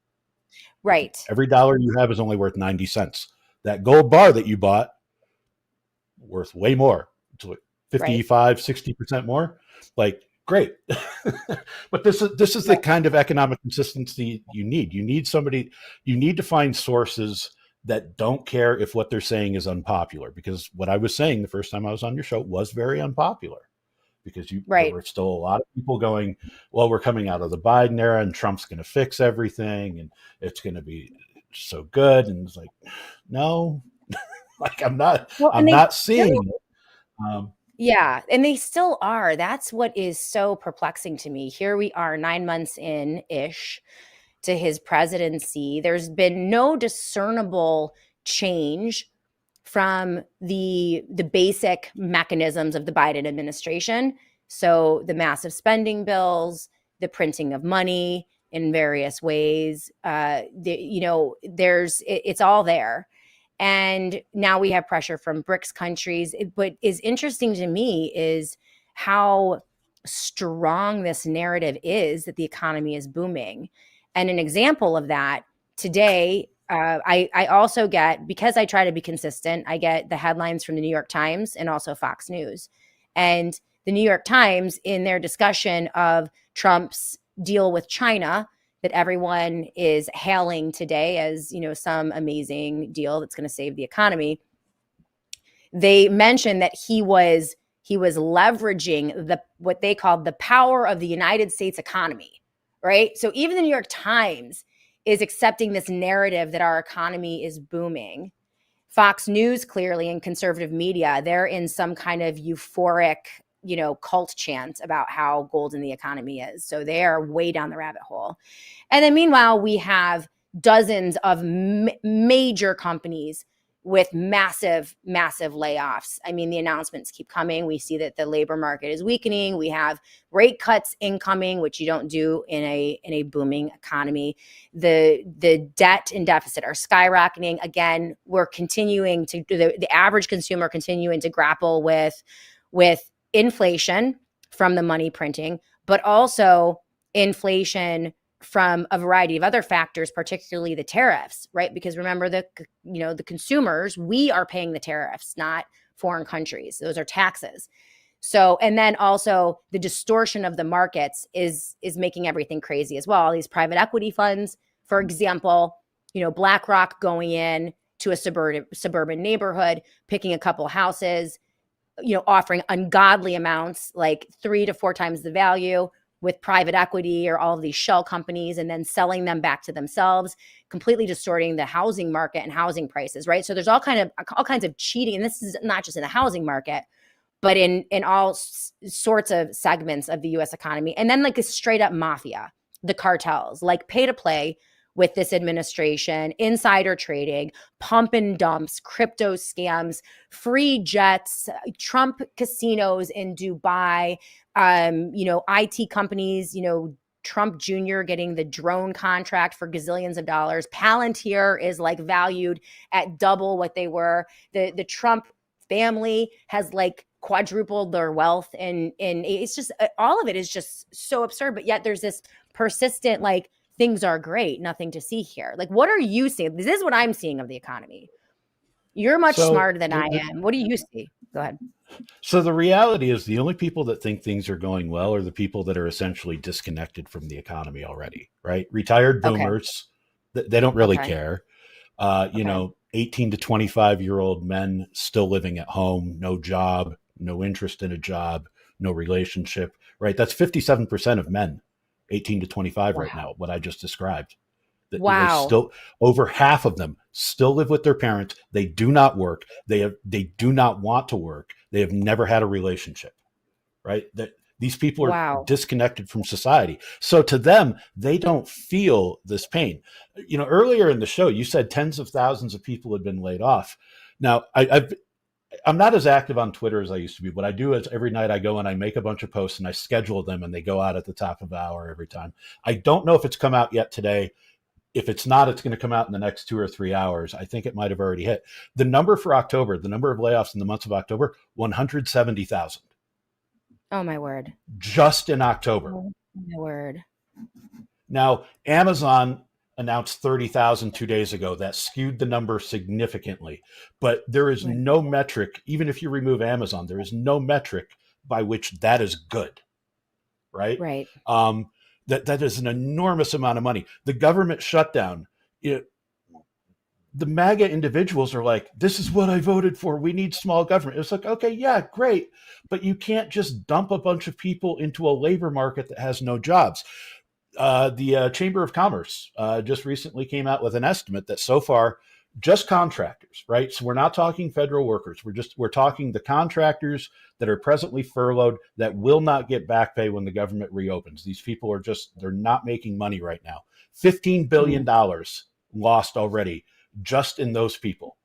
Right. Every dollar you have is only worth 90 cents. That gold bar that you bought, worth way more. It's like 55, 60% more. Like, great. But this is the kind of economic consistency you need. You need to find sources that don't care if what they're saying is unpopular, because what I was saying the first time I was on your show was very unpopular, because there were still a lot of people going, well, we're coming out of the Biden era and Trump's going to fix everything and it's going to be so good. And it's like, no, like I'm not seeing it. Yeah. And they still are. That's what is so perplexing to me. Here we are 9 months in-ish to his presidency. There's been no discernible change from the basic mechanisms of the Biden administration. So the massive spending bills, the printing of money in various ways, it's all there. And now we have pressure from BRICS countries. What is interesting to me is how strong this narrative is that the economy is booming. And an example of that today, I also get, because I try to be consistent, I get the headlines from the New York Times and also Fox News. And the New York Times, in their discussion of Trump's deal with China, that everyone is hailing today as, some amazing deal that's going to save the economy. They mentioned that he was leveraging what they called the power of the United States economy, right? So even the New York Times is accepting this narrative that our economy is booming. Fox News, clearly, and conservative media, they're in some kind of euphoric, cult chant about how golden the economy is. So they are way down the rabbit hole. And then meanwhile, we have dozens of major companies with massive, massive layoffs. I mean, the announcements keep coming. We see that the labor market is weakening. We have rate cuts incoming, which you don't do in a booming economy. The debt and deficit are skyrocketing. Again, we're continuing to the average consumer continuing to grapple with inflation from the money printing, but also inflation from a variety of other factors, particularly the tariffs, right? Because remember, the consumers, we are paying the tariffs, not foreign countries. Those are taxes. So, and then also the distortion of the markets is making everything crazy as well. All these private equity funds, for example, BlackRock going in to a suburban neighborhood, picking a couple houses, offering ungodly amounts, like 3 to 4 times the value, with private equity or all of these shell companies, and then selling them back to themselves, completely distorting the housing market and housing prices, right? So there's all kinds of cheating, and this is not just in the housing market, but in all sorts of segments of the U.S. economy. And then like a straight up mafia, the cartels, like pay to play with this administration, insider trading, pump and dumps, crypto scams, free jets, Trump casinos in Dubai, IT companies, Trump Jr. getting the drone contract for gazillions of dollars. Palantir is like valued at double what they were. The Trump family has like quadrupled their wealth, and it's just, all of it is just so absurd. But yet there's this persistent, like, things are great, nothing to see here. Like, what are you seeing? This is what I'm seeing of the economy. You're much smarter than I am. What do you see? Go ahead. So the reality is, the only people that think things are going well are the people that are essentially disconnected from the economy already, right? Retired boomers, they don't really care. 18 to 25-year-old men still living at home, no job, no interest in a job, no relationship, right? That's 57% of men, 18 to 25 right now, what I just described. Wow. Still, over half of them still live with their parents. They do not work. They do not want to work. They have never had a relationship, right? These people are disconnected from society. So to them, they don't feel this pain. Earlier in the show, you said tens of thousands of people had been laid off. Now, I'm not as active on Twitter as I used to be. What I do is every night I go and I make a bunch of posts and I schedule them, and they go out at the top of the hour every time. I don't know if it's come out yet today. If it's not, it's going to come out in the next 2 or 3 hours. I think it might have already hit. The number for October, the number of layoffs in the month of October, 170,000. Oh, my word. Just in October. Oh, my word. Now, Amazon announced 30,000 2 days ago. That skewed the number significantly. But there is no metric, even if you remove Amazon, there is no metric by which that is good, right? Right. That is an enormous amount of money. The government shutdown, the MAGA individuals are like, this is what I voted for. We need small government. It's like, okay, yeah, great. But you can't just dump a bunch of people into a labor market that has no jobs. The Chamber of Commerce just recently came out with an estimate that so far, just contractors, right? So we're not talking federal workers. We're talking the contractors that are presently furloughed that will not get back pay when the government reopens. These people are they're not making money right now. $15 billion lost already just in those people.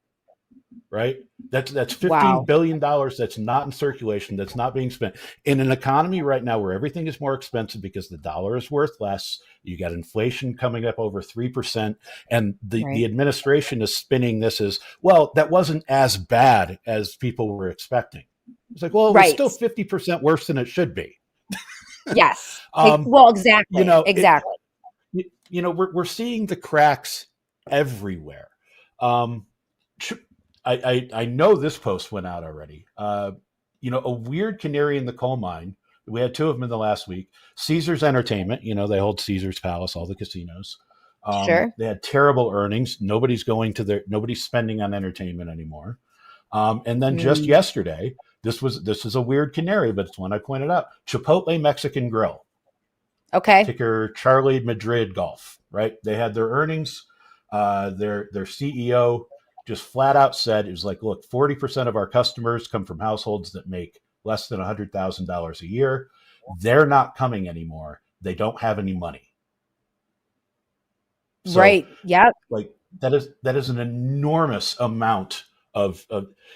right? That's $15 Wow. billion that's not in circulation, that's not being spent in an economy right now where everything is more expensive because the dollar is worth less. You got inflation coming up over 3%, and the administration is spinning this as, well, that wasn't as bad as people were expecting. It's like, well, it was Right. still 50% worse than it should be. Yes. Well, exactly. You know, Exactly. we're seeing the cracks everywhere. I know this post went out already. A weird canary in the coal mine. We had two of them in the last week. Caesars Entertainment, they hold Caesars Palace, all the casinos. Sure. They had terrible earnings. Nobody's spending on entertainment anymore. And then just yesterday, this is a weird canary, but it's one I pointed out. Chipotle Mexican Grill. Okay. Ticker Charlie Madrid Golf. Right? They had their earnings. Their CEO just flat out said, it was like, look, 40% of our customers come from households that make less than $100,000 a year. They're not coming anymore. They don't have any money. So, right. Yep. Like that is an enormous amount of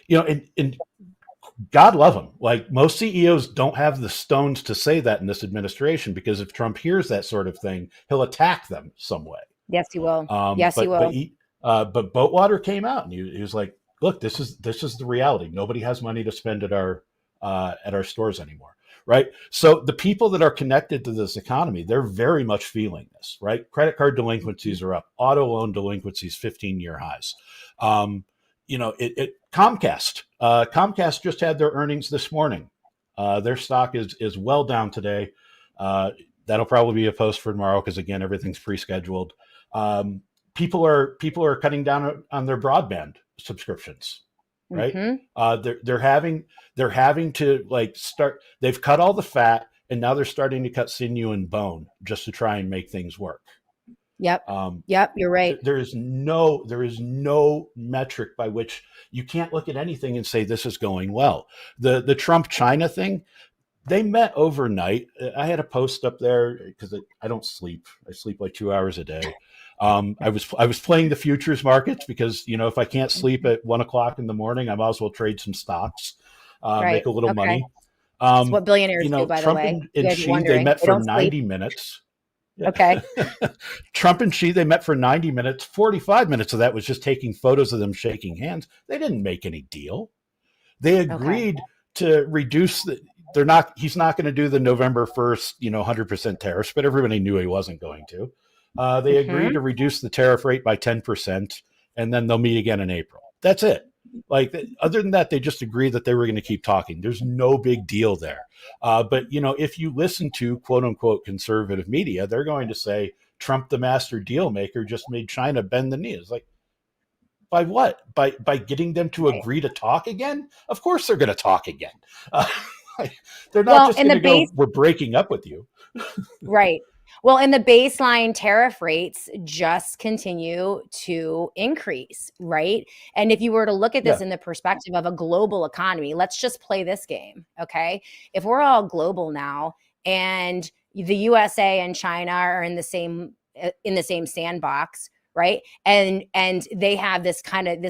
and God love him. Like, most CEOs don't have the stones to say that in this administration, because if Trump hears that sort of thing, he'll attack them some way. Yes, he will. Yes, he will. But Boatwater came out and he was like, look, this is the reality. Nobody has money to spend at our stores anymore. Right. So the people that are connected to this economy, they're very much feeling this. Right. Credit card delinquencies are up. Auto loan delinquencies, 15-year highs. Comcast just had their earnings this morning. Their stock is well down today. That'll probably be a post for tomorrow, because again, everything's pre-scheduled. People are cutting down on their broadband subscriptions, right? Mm-hmm. They're having to start. They've cut all the fat, and now they're starting to cut sinew and bone just to try and make things work. Yep. Yep. You're right. There is no metric by which you can't look at anything and say this is going well. The Trump China thing, they met overnight. I had a post up there because I don't sleep. I sleep like 2 hours a day. I was playing the futures markets because, if I can't sleep at 1 o'clock in the morning, I might as well trade some stocks, make a little money. That's what billionaires do, by Trump the way. and Xi, they met for 90 minutes. Yeah. Okay. Trump and Xi, they met for 90 minutes. 45 minutes of that was just taking photos of them shaking hands. They didn't make any deal. They agreed to reduce he's not going to do the November 1st, 100% tariffs, but everybody knew he wasn't going to. They agreed to reduce the tariff rate by 10%, and then they'll meet again in April. That's it. Other than that, they just agreed that they were going to keep talking. There's no big deal there. But if you listen to quote unquote conservative media, they're going to say Trump, the master deal maker, just made China bend the knee. It's like, by what? By getting them to agree to talk again? Of course they're going to talk again. They're not just going to go, we're breaking up with you. Right. Well, and the baseline tariff rates just continue to increase, right? And if you were to look at this in the perspective of a global economy, let's just play this game, okay? If we're all global now, and the USA and China are in the same sandbox, right? And they have this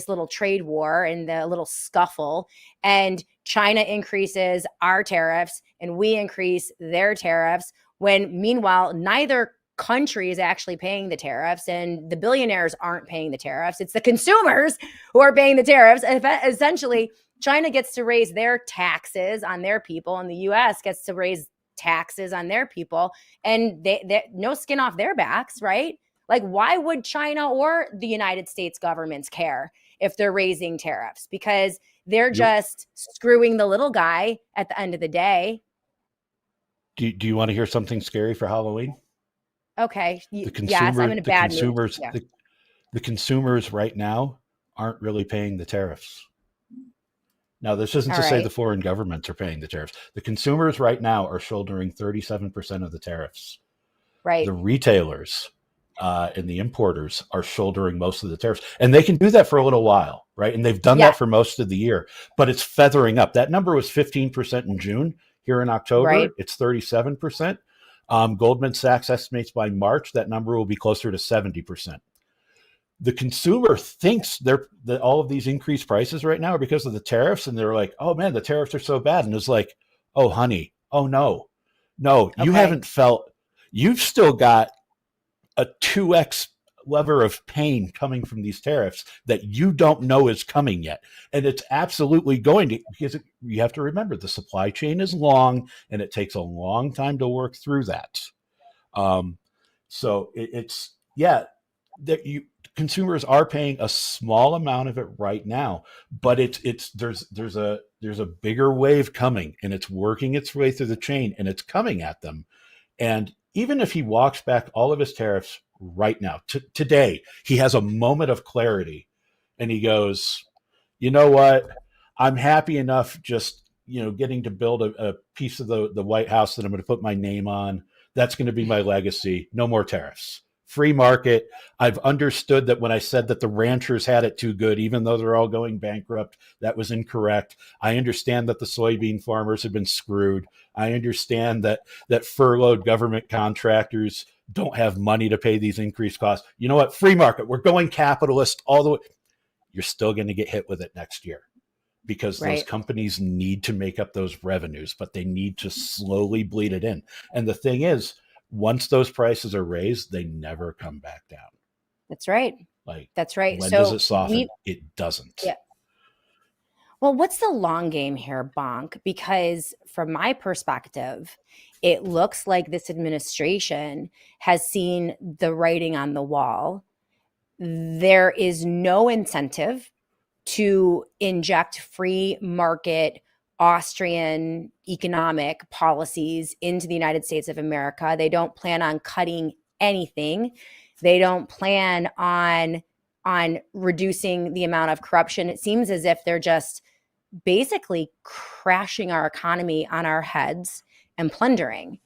little trade war and the little scuffle, and China increases our tariffs and we increase their tariffs, when meanwhile, neither country is actually paying the tariffs, and the billionaires aren't paying the tariffs. It's the consumers who are paying the tariffs. Essentially, China gets to raise their taxes on their people, and the US gets to raise taxes on their people, and they no skin off their backs, right? Like, why would China or the United States governments care if they're raising tariffs? Because they're just screwing the little guy at the end of the day. Do you want to hear something scary for Halloween? Okay. Yes, I'm in a bad mood. Yeah. The consumers right now aren't really paying the tariffs. Now, this isn't to say the foreign governments are paying the tariffs. The consumers right now are shouldering 37% of the tariffs. Right. The retailers and the importers are shouldering most of the tariffs. And they can do that for a little while, right? And they've done that for most of the year. But it's feathering up. That number was 15% in June. Here in October, it's 37%. Goldman Sachs estimates by March that number will be closer to 70%. the consumer thinks that all of these increased prices right now are because of the tariffs, and they're like, oh man, the tariffs are so bad. And it's like, oh honey, oh no, you Okay. haven't felt, you've still got a 2x lever of pain coming from these tariffs that you don't know is coming yet. And it's absolutely going to, because you have to remember the supply chain is long and it takes a long time to work through that. So it's, yeah, that consumers are paying a small amount of it right now, but there's a bigger wave coming, and it's working its way through the chain, and it's coming at them. And even if he walks back all of his tariffs right now, today, he has a moment of clarity, and he goes, you know what? I'm happy enough just, getting to build a piece of the White House that I'm going to put my name on. That's going to be my legacy. No more tariffs. Free market. I've understood that when I said that the ranchers had it too good, even though they're all going bankrupt, that was incorrect. I understand that the soybean farmers have been screwed. I understand that furloughed government contractors don't have money to pay these increased costs. You know what? Free market. We're going capitalist all the way. You're still going to get hit with it next year, because those companies need to make up those revenues, but they need to slowly bleed it in. And the thing is, once those prices are raised, they never come back down. That's right. That's right. When does it soften? It doesn't. Yeah. Well, what's the long game here, Bonk? Because from my perspective, it looks like this administration has seen the writing on the wall. There is no incentive to inject free market Austrian economic policies into the United States of America. They don't plan on cutting anything. They don't plan on reducing the amount of corruption. It seems as if they're just basically crashing our economy on our heads and plundering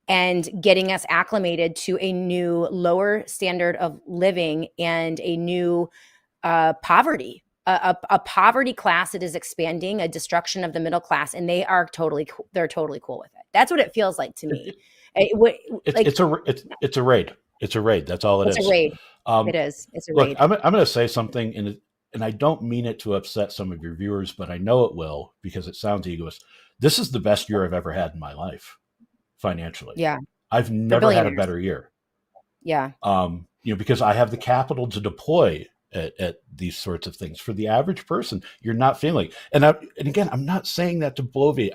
and getting us acclimated to a new lower standard of living and a new poverty. A poverty class that is expanding, a destruction of the middle class, and they're totally cool with it. That's what it feels like to me. It's a raid. It's a raid. That's all it is. It's a raid. It is. It's a raid. Look, I'm going to say something, and I don't mean it to upset some of your viewers, but I know it will, because it sounds egoist. This is the best year I've ever had in my life, financially. Yeah. I've never had a better year. Yeah. Because I have the capital to deploy at these sorts of things. For the average person, you're not feeling. And again, I'm not saying that to bloviate.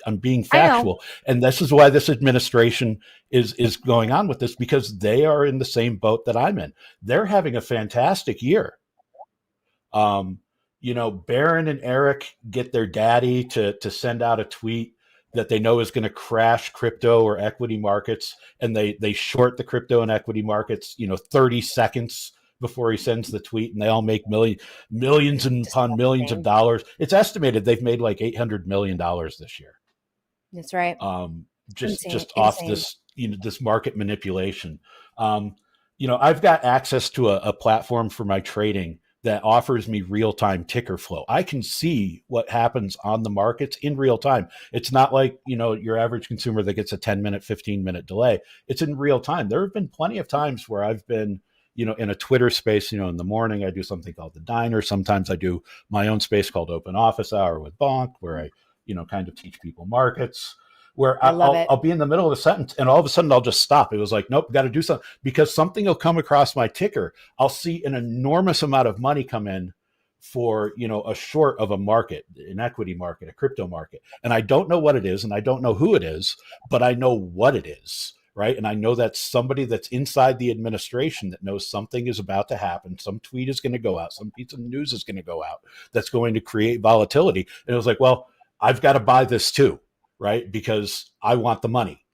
I'm being factual. And this is why this administration is going on with this, because they are in the same boat that I'm in. They're having a fantastic year. Barron and Eric get their daddy to send out a tweet that they know is going to crash crypto or equity markets, and they short the crypto and equity markets 30 seconds before he sends the tweet, and they all make millions upon millions of dollars. It's estimated they've made like $800 million this year. That's right. Just off this, this market manipulation. I've got access to a platform for my trading that offers me real-time ticker flow. I can see what happens on the markets in real time. It's not like, your average consumer that gets a 10-minute, 15-minute delay. It's in real time. There have been plenty of times where I've been, in a Twitter space, in the morning, I do something called the diner. Sometimes I do my own space called Open Office Hour with Bonk, where I, kind of teach people markets, where I'll be in the middle of a sentence and all of a sudden I'll just stop. It was like, nope, got to do something, because something will come across my ticker. I'll see an enormous amount of money come in for, a short of a market, an equity market, a crypto market. And I don't know what it is, and I don't know who it is, but I know what it is. Right. And I know that's somebody that's inside the administration that knows something is about to happen. Some tweet is going to go out. Some piece of news is going to go out that's going to create volatility. And it was like, well, I've got to buy this too. Right. Because I want the money.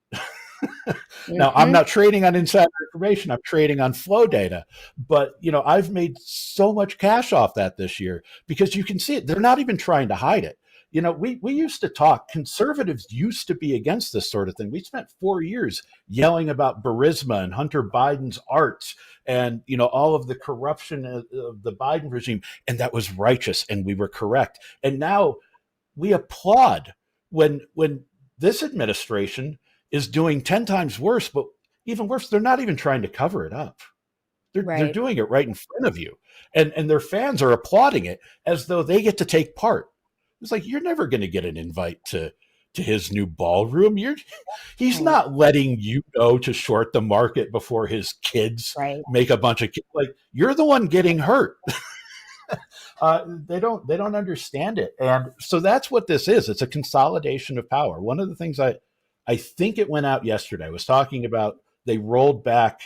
Now, I'm not trading on insider information. I'm trading on flow data. But, I've made so much cash off that this year, because you can see it. They're not even trying to hide it. We used to talk, conservatives used to be against this sort of thing. We spent 4 years yelling about Burisma and Hunter Biden's arts and, all of the corruption of the Biden regime. And that was righteous, and we were correct. And now we applaud when this administration is doing 10 times worse, but even worse, they're not even trying to cover it up. They're doing it right in front of you. And their fans are applauding it as though they get to take part. It's like, you're never going to get an invite to his new ballroom. He's not letting you go to short the market before his kids make a bunch of kids. Like, you're the one getting hurt. They don't understand it. And so that's what this is. It's a consolidation of power. One of the things I think it went out yesterday, I was talking about, they rolled back.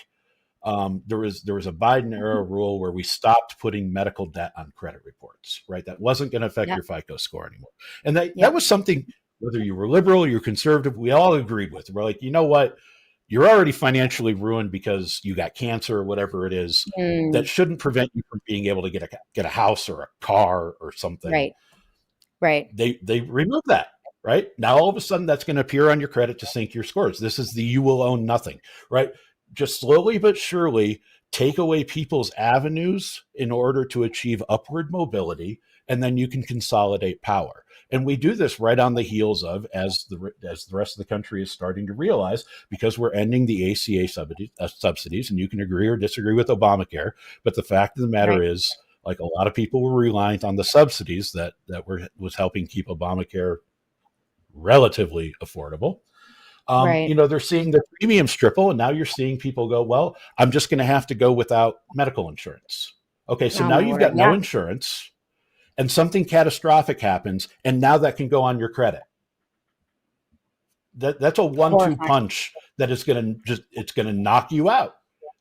There was a Biden era rule where we stopped putting medical debt on credit reports, right? That wasn't going to affect your FICO score anymore. And that was something, whether you were liberal or you're conservative, we all agreed with. We're like, you know what? You're already financially ruined because you got cancer or whatever it is. That shouldn't prevent you from being able to get a house or a car or something. Right. They removed that. Right now, all of a sudden, that's going to appear on your credit to sink your scores. This is you will own nothing. Right. Just slowly but surely take away people's avenues in order to achieve upward mobility, and then you can consolidate power. And we do this right on the heels of, as the rest of the country is starting to realize, because we're ending the ACA subsidies, and you can agree or disagree with Obamacare, but the fact of the matter is, like, a lot of people were reliant on the subsidies that was helping keep Obamacare relatively affordable. They're seeing the premiums triple, and now you're seeing people go, well, I'm just going to have to go without medical insurance. Okay, so now you've got no insurance, and something catastrophic happens, and now that can go on your credit. That's a 1-2 punch that is going to knock you out.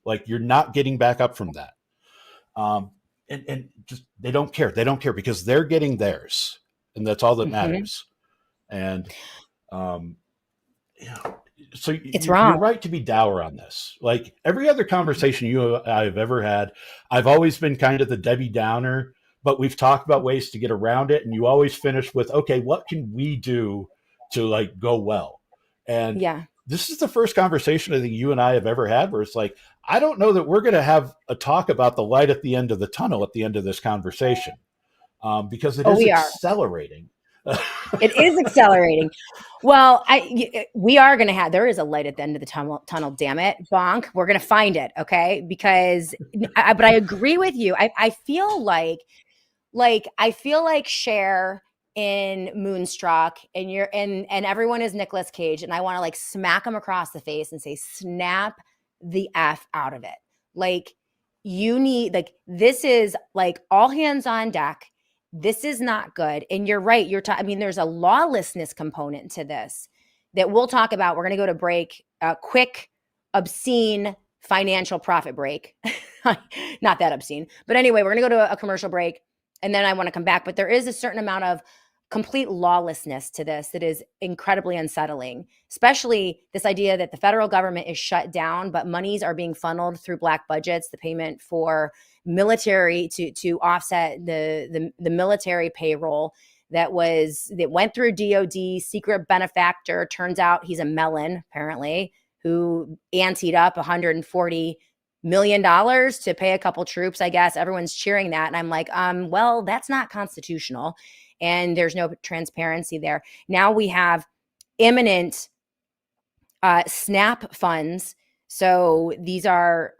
Like, you're not getting back up from that. And just, they don't care. They don't care because they're getting theirs, and that's all that matters. And, so you're right to be dour on this. Like, every other conversation you and I have ever had, I've always been kind of the Debbie Downer, but we've talked about ways to get around it. And you always finish with, okay, what can we do to, like, go well? And this is the first conversation I think you and I have ever had where it's like, I don't know that we're going to have a talk about the light at the end of the tunnel at the end of this conversation, because it is accelerating. It is accelerating. Well, we are going to have, there is a light at the end of the tunnel, damn it, Bonk. We're going to find it. Okay. Because, but I agree with you. I feel like Cher in Moonstruck, and everyone is Nicolas Cage, and I want to, like, smack him across the face and say, snap the F out of it. Like, you need, like, this is like all hands on deck. This is not good. And you're right. There's a lawlessness component to this that we'll talk about. We're going to go to break, a quick, obscene financial profit break. Not that obscene. But anyway, we're going to go to a commercial break, and then I want to come back. But there is a certain amount of complete lawlessness to this that is incredibly unsettling, especially this idea that the federal government is shut down, but monies are being funneled through black budgets, the payment for military to offset the military payroll that went through DOD, secret benefactor. Turns out he's a melon, apparently, who anteed up $140 million to pay a couple troops, I guess. Everyone's cheering that. And I'm like, well, that's not constitutional. And there's no transparency there. Now we have imminent SNAP funds. So these are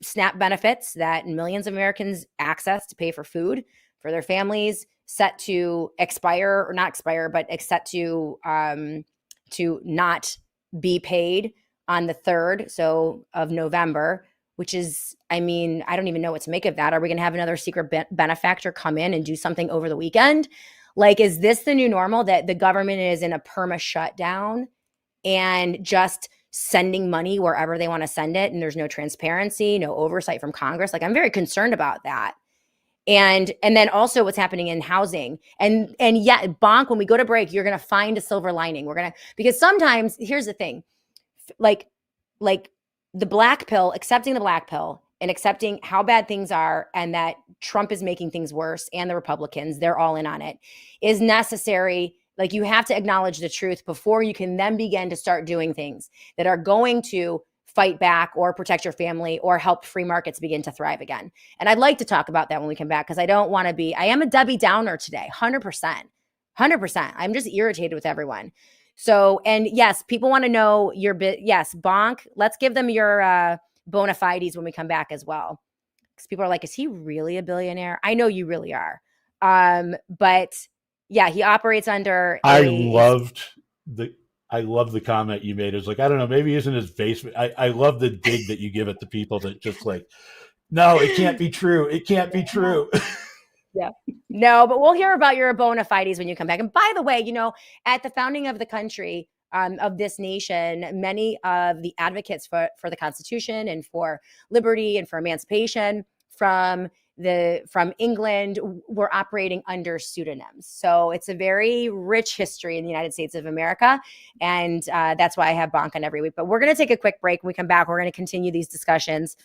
SNAP benefits that millions of Americans access to pay for food for their families, set to expire, or not expire, but set to not be paid on the 3rd of November, which is, I don't even know what to make of that. Are we going to have another secret benefactor come in and do something over the weekend? Like, is this the new normal, that the government is in a perma shutdown and just sending money wherever they want to send it, and there's no transparency, no oversight from Congress? Like, I'm very concerned about that. And then also what's happening in housing. And yet, Bonk, when we go to break, you're going to find a silver lining. Because sometimes, here's the thing, like the black pill, accepting the black pill and accepting how bad things are, and that Trump is making things worse, and the Republicans, they're all in on it, is necessary. Like, you have to acknowledge the truth before you can then begin to start doing things that are going to fight back or protect your family or help free markets begin to thrive again. And I'd like to talk about that when we come back, because I am a Debbie Downer today, 100%. I'm just irritated with everyone. So, and yes, people want to know your bit. Yes, Bonk, let's give them your bona fides when we come back as well. Because people are like, is he really a billionaire? I know you really are. But yeah, he operates under I love the comment you made. It's like, I don't know, maybe he's in his basement. I love the dig that you give at the people that just like, no, it can't be true. It can't be true. Yeah. No, but we'll hear about your bona fides when you come back. And by the way, you know, at the founding of the country, of this nation, many of the advocates for the Constitution and for liberty and for emancipation from England were operating under pseudonyms. So it's a very rich history in the United States of America. And that's why I have Bonk on every week. But we're going to take a quick break. When we come back, we're going to continue these discussions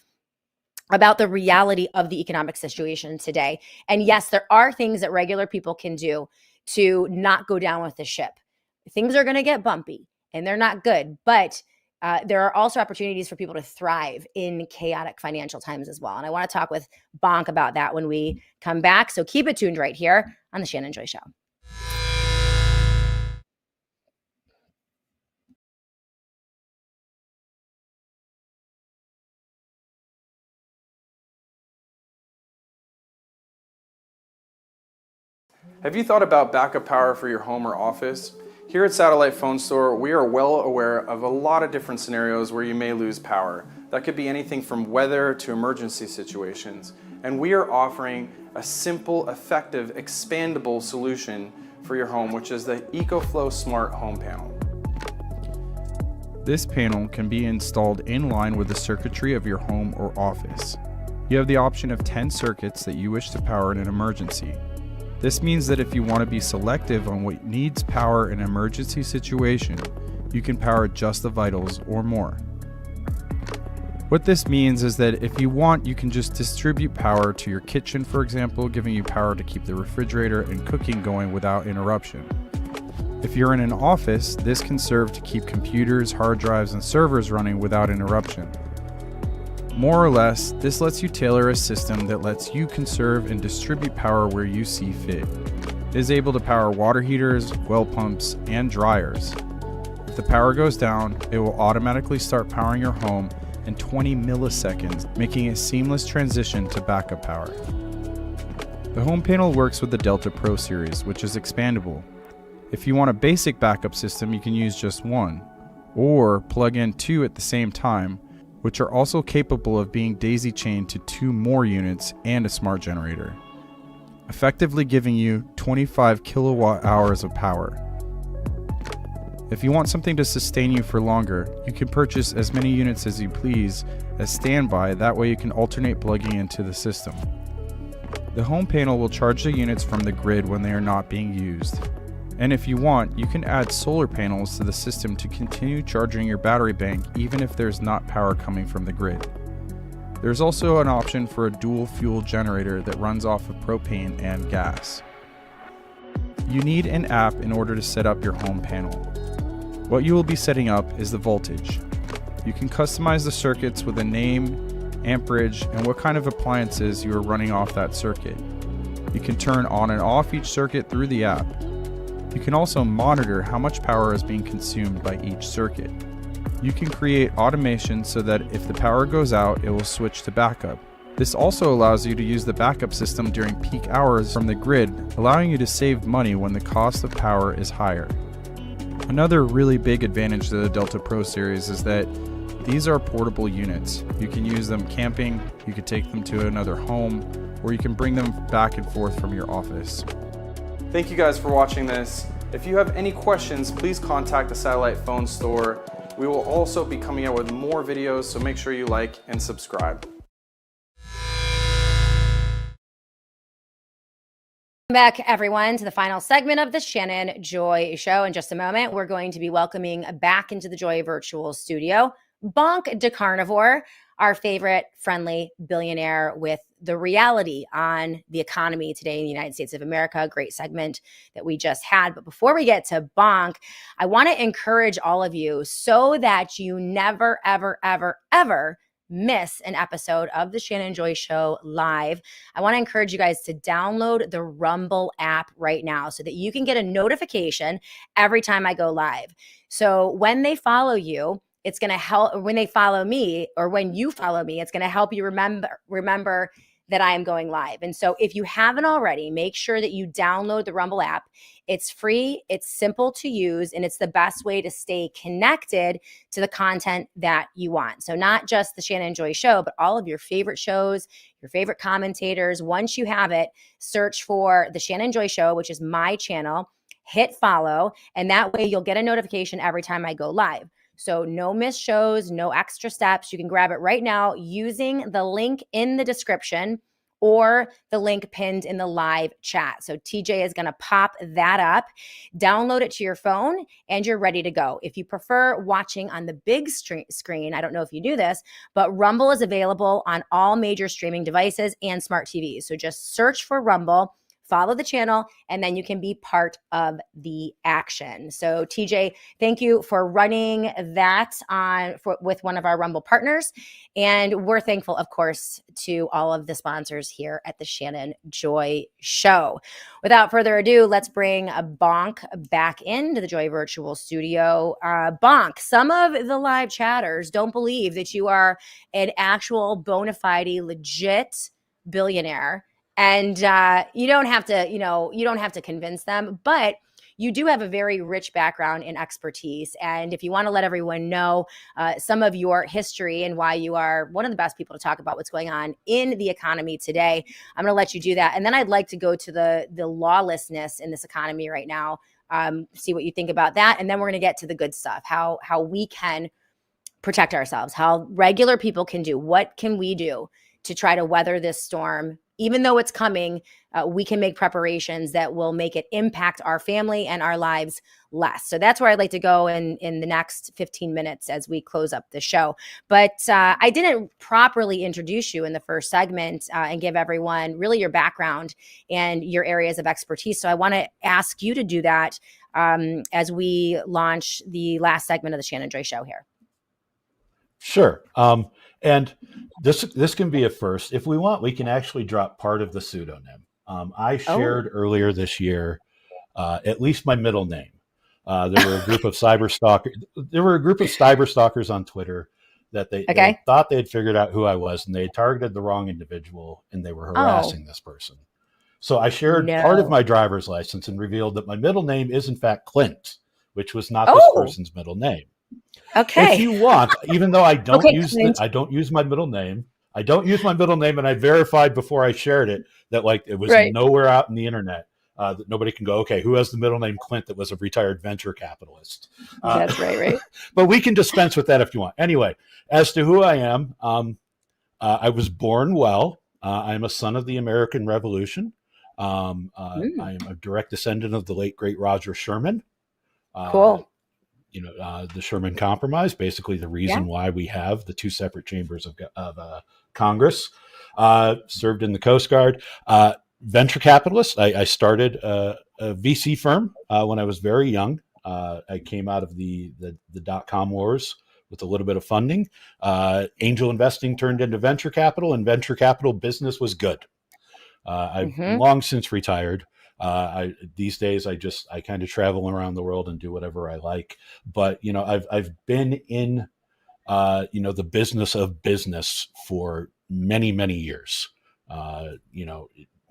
about the reality of the economic situation today. And yes, there are things that regular people can do to not go down with the ship. Things are going to get bumpy and they're not good, but there are also opportunities for people to thrive in chaotic financial times as well. And I want to talk with Bonk about that when we come back. So keep it tuned right here on the Shannon Joy Show. Have you thought about backup power for your home or office? Here at Satellite Phone Store, we are well aware of a lot of different scenarios where you may lose power. That could be anything from weather to emergency situations. And we are offering a simple, effective, expandable solution for your home, which is the EcoFlow Smart Home Panel. This panel can be installed in line with the circuitry of your home or office. You have the option of 10 circuits that you wish to power in an emergency. This means that if you want to be selective on what needs power in an emergency situation, you can power just the vitals or more. What this means is that if you want, you can just distribute power to your kitchen, for example, giving you power to keep the refrigerator and cooking going without interruption. If you're in an office, this can serve to keep computers, hard drives, and servers running without interruption. More or less, this lets you tailor a system that lets you conserve and distribute power where you see fit. It is able to power water heaters, well pumps, and dryers. If the power goes down, it will automatically start powering your home in 20 milliseconds, making a seamless transition to backup power. The home panel works with the Delta Pro series, which is expandable. If you want a basic backup system, you can use just one, or plug in two at the same time, which are also capable of being daisy-chained to 2 more units and a smart generator, effectively giving you 25 kilowatt hours of power. If you want something to sustain you for longer, you can purchase as many units as you please as standby, that way you can alternate plugging into the system. The home panel will charge the units from the grid when they are not being used. And if you want, you can add solar panels to the system to continue charging your battery bank even if there's not power coming from the grid. There's also an option for a dual fuel generator that runs off of propane and gas. You need an app in order to set up your home panel. What you will be setting up is the voltage. You can customize the circuits with a name, amperage, and what kind of appliances you are running off that circuit. You can turn on and off each circuit through the app. You can also monitor how much power is being consumed by each circuit. You can create automation so that if the power goes out, it will switch to backup. This also allows you to use the backup system during peak hours from the grid, allowing you to save money when the cost of power is higher. Another really big advantage to the Delta Pro series is that these are portable units. You can use them camping, you can take them to another home, or you can bring them back and forth from your office. Thank you guys for watching this. If you have any questions, please contact the Satellite Phone Store. We will also be coming out with more videos, so make sure you like and subscribe. Welcome back, everyone, to the final segment of the Shannon Joy Show. In just a moment, we're going to be welcoming back into the Joy Virtual Studio Bonk DaCarnivore, our favorite friendly billionaire with the reality on the economy today in the United States of America. Great segment that we just had. But before we get to Bonk, I want to encourage all of you so that you never, ever, ever, ever miss an episode of the Shannon Joy Show live. I want to encourage you guys to download the Rumble app right now so that you can get a notification every time I go live. So when they follow you, it's going to help when they follow me, or when you follow me, it's going to help you remember that I am going live. And so if you haven't already, make sure that you download the Rumble app. It's free, it's simple to use, and it's the best way to stay connected to the content that you want. So not just the Shannon Joy Show, but all of your favorite shows, your favorite commentators. Once you have it, search for the Shannon Joy Show, which is my channel, hit follow, and that way you'll get a notification every time I go live. So no missed shows, no extra steps. You can grab it right now using the link in the description or the link pinned in the live chat. So TJ is going to pop that up, download it to your phone, and you're ready to go. If you prefer watching on the big screen, I don't know if you do this, but Rumble is available on all major streaming devices and smart TVs. So just search for Rumble, follow the channel, and then you can be part of the action. So TJ, thank you for running that with one of our Rumble partners. And we're thankful, of course, to all of the sponsors here at the Shannon Joy Show. Without further ado, let's bring Bonk back into the Joy Virtual Studio. Bonk, some of the live chatters don't believe that you are an actual bona fide, legit billionaire. And you don't have to convince them, but you do have a very rich background and expertise. And if you want to let everyone know some of your history and why you are one of the best people to talk about what's going on in the economy today, I'm going to let you do that. And then I'd like to go to the lawlessness in this economy right now, see what you think about that. And then we're going to get to the good stuff, how we can protect ourselves, how regular people can do, what can we do to try to weather this storm. Even though it's coming, we can make preparations that will make it impact our family and our lives less. So that's where I'd like to go in the next 15 minutes as we close up the show. But I didn't properly introduce you in the first segment and give everyone really your background and your areas of expertise. So I want to ask you to do that as we launch the last segment of the Shannon Joy Show here. Sure. And this can be a first. If we want, we can actually drop part of the pseudonym. I shared earlier this year, at least my middle name. There were a group of cyberstalkers. There were a group of cyberstalkers on Twitter that they thought they had figured out who I was, and they had targeted the wrong individual, and they were harassing this person. So I shared part of my driver's license and revealed that my middle name is in fact Clint, which was not this person's middle name. Okay. If you want, even though I don't I don't use my middle name. I don't use my middle name, and I verified before I shared it that it was nowhere out in the internet that nobody can go, okay, who has the middle name Clint that was a retired venture capitalist? That's right. But we can dispense with that if you want. Anyway, as to who I am, I was born well. I am a son of the American Revolution. I am a direct descendant of the late great Roger Sherman. Cool. The Sherman Compromise, basically the reason why we have the two separate chambers of Congress, served in the Coast Guard. Venture capitalist. I started a VC firm when I was very young. I came out of the dot-com wars with a little bit of funding. Angel investing turned into venture capital, and venture capital business was good. I've long since retired. These days I kind of travel around the world and do whatever I like, but I've been in the business of business for many, many years.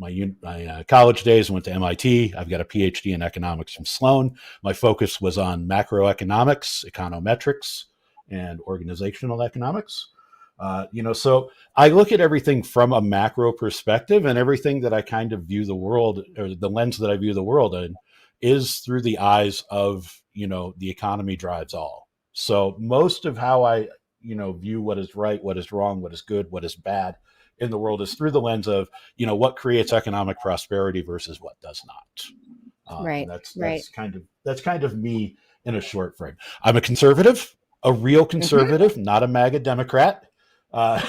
My college days I went to MIT. I've got a PhD in economics from Sloan. My focus was on macroeconomics, econometrics, and organizational economics. So I look at everything from a macro perspective, and everything that I kind of view the world, or the lens that I view the world in, is through the eyes of, the economy drives all. So most of how I, view what is right, what is wrong, what is good, what is bad in the world is through the lens of, what creates economic prosperity versus what does not. Right. That's kind of me in a short frame. I'm a conservative, a real conservative, not a MAGA Democrat. I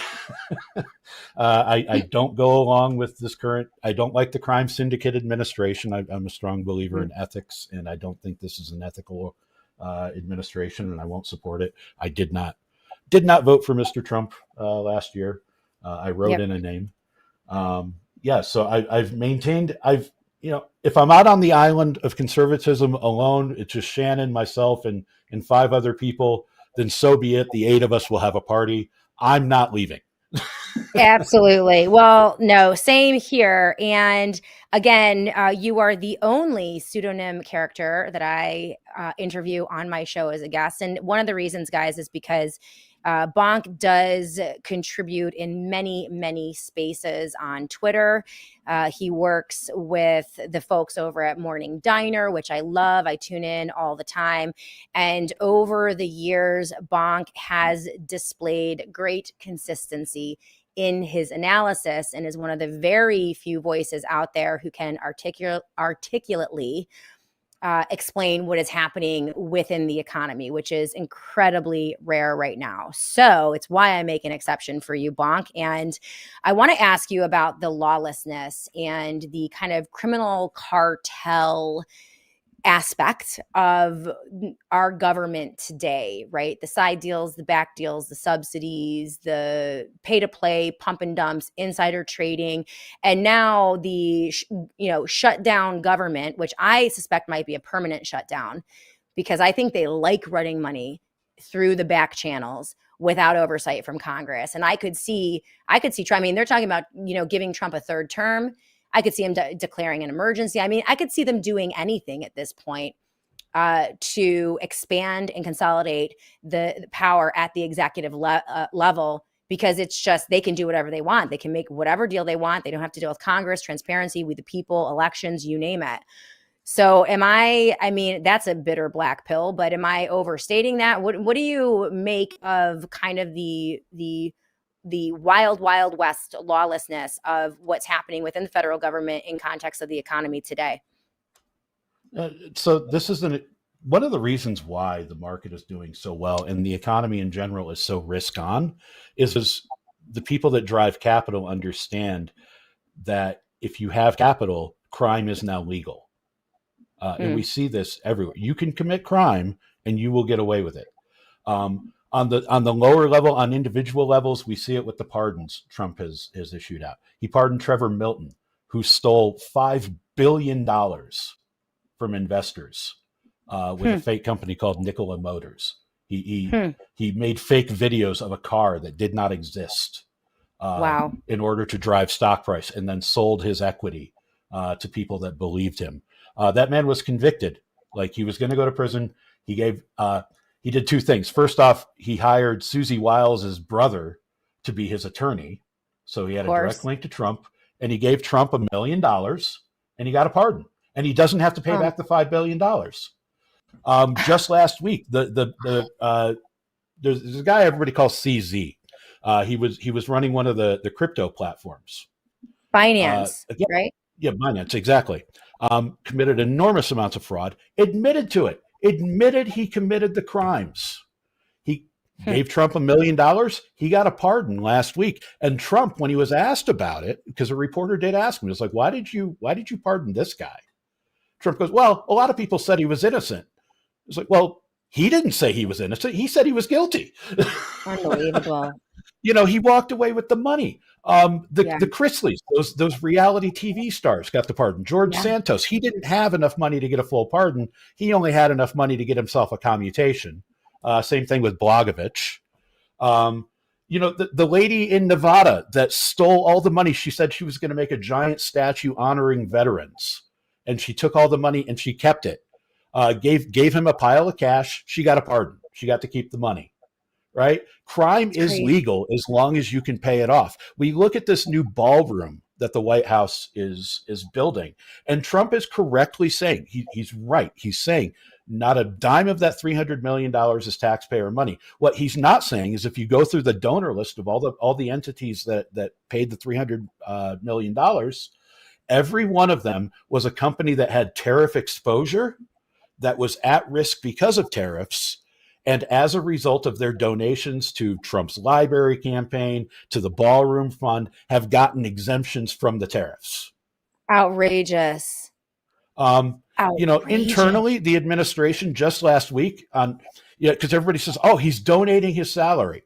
don't go along with this I don't like the crime syndicate administration. I'm a strong believer in ethics, and I don't think this is an ethical administration, and I won't support it. I did not vote for Mr. Trump last year. I wrote in a name. So I've maintained, if I'm out on the island of conservatism alone, it's just Shannon, myself, and 5 other people. then so be it. The 8 of us will have a party. I'm not leaving. Absolutely. Well, no, same here. And again, you are the only pseudonym character that I interview on my show as a guest. And one of the reasons, guys, is because Bonk does contribute in many, many spaces on Twitter. He works with the folks over at Morning Diner, which I love. I tune in all the time. And over the years, Bonk has displayed great consistency in his analysis and is one of the very few voices out there who can articulately explain what is happening within the economy, which is incredibly rare right now. So it's why I make an exception for you, Bonk. And I want to ask you about the lawlessness and the kind of criminal cartel aspect of our government today, right? The side deals, the back deals, the subsidies, the pay to play, pump and dumps, insider trading, and now the shut down government, which I suspect might be a permanent shutdown because I think they like running money through the back channels without oversight from Congress. And I could see Trump. I mean, they're talking about, giving Trump a third term. I could see him declaring an emergency. I mean, I could see them doing anything at this point to expand and consolidate the power at the executive level, because it's just they can do whatever they want. They can make whatever deal they want. They don't have to deal with Congress, transparency, with the people, elections, you name it. So I mean, that's a bitter black pill, but am I overstating that? What do you make of kind of the wild, wild west lawlessness of what's happening within the federal government in context of the economy today? So this is one of the reasons why the market is doing so well and the economy in general is so risk on is the people that drive capital understand that if you have capital, crime is now legal. And we see this everywhere. You can commit crime and you will get away with it. On the lower level, on individual levels, we see it with the pardons Trump has issued out. He pardoned Trevor Milton, who stole $5 billion from investors with a fake company called Nikola Motors. He made fake videos of a car that did not exist in order to drive stock price, and then sold his equity to people that believed him. That man was convicted. Like, he was going to go to prison. He did two things. First off, he hired Susie Wiles' brother to be his attorney. So he had a direct link to Trump, and he gave Trump $1 million and he got a pardon, and he doesn't have to pay back the $5 billion. Just last week, there's a guy everybody calls CZ. He was running one of the crypto platforms. Binance, right? Yeah, Binance, exactly. Committed enormous amounts of fraud, admitted to it. Admitted he committed the crimes. He gave Trump $1 million. He got a pardon last week. And Trump, when he was asked about it, because a reporter did ask him, he was like, why did you pardon this guy? Trump goes, well, a lot of people said he was innocent. It's like, well, he didn't say he was innocent. He said he was guilty. Unbelievable. He walked away with the money. The Chrisleys, those reality TV stars, got the pardon. George Santos, he didn't have enough money to get a full pardon. He only had enough money to get himself a commutation. Same thing with Blagojevich. The lady in Nevada that stole all the money, she said she was going to make a giant statue honoring veterans, and she took all the money and she kept it. Gave him a pile of cash. She got a pardon. She got to keep the money. Right? Crime is legal as long as you can pay it off. We look at this new ballroom that the White House is building, and Trump is correctly saying, he's right. He's saying not a dime of that $300 million is taxpayer money. What he's not saying is if you go through the donor list of all the entities that paid the $300 million, every one of them was a company that had tariff exposure, that was at risk because of tariffs. And as a result of their donations to Trump's library campaign, to the ballroom fund, have gotten exemptions from the tariffs. Outrageous. Internally, the administration just last week because everybody says, oh, he's donating his salary.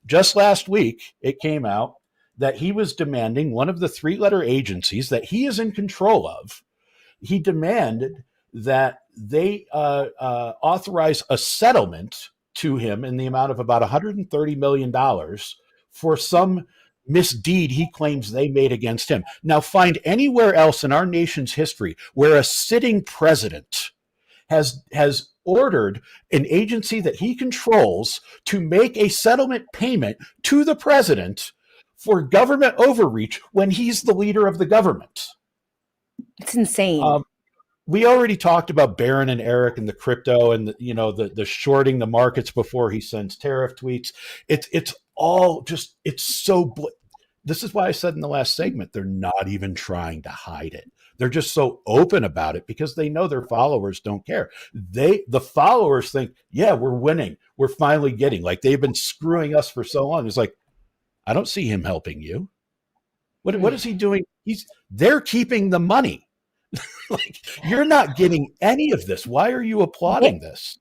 Just last week, it came out that he was demanding one of the 3-letter agencies that he is in control of. He demanded that they authorize a settlement to him in the amount of about $130 million for some misdeed he claims they made against him. Now, find anywhere else in our nation's history where a sitting president has ordered an agency that he controls to make a settlement payment to the president for government overreach when he's the leader of the government. It's insane. We already talked about Barron and Eric and the crypto and the shorting the markets before he sends tariff tweets. It's all just, it's so this is why I said in the last segment, they're not even trying to hide it. They're just so open about it because they know their followers don't care. The followers think, yeah, we're winning. We're finally getting, like, they've been screwing us for so long. It's like, I don't see him helping you. What is he doing? They're keeping the money. Like, you're not getting any of this. Why are you applauding this?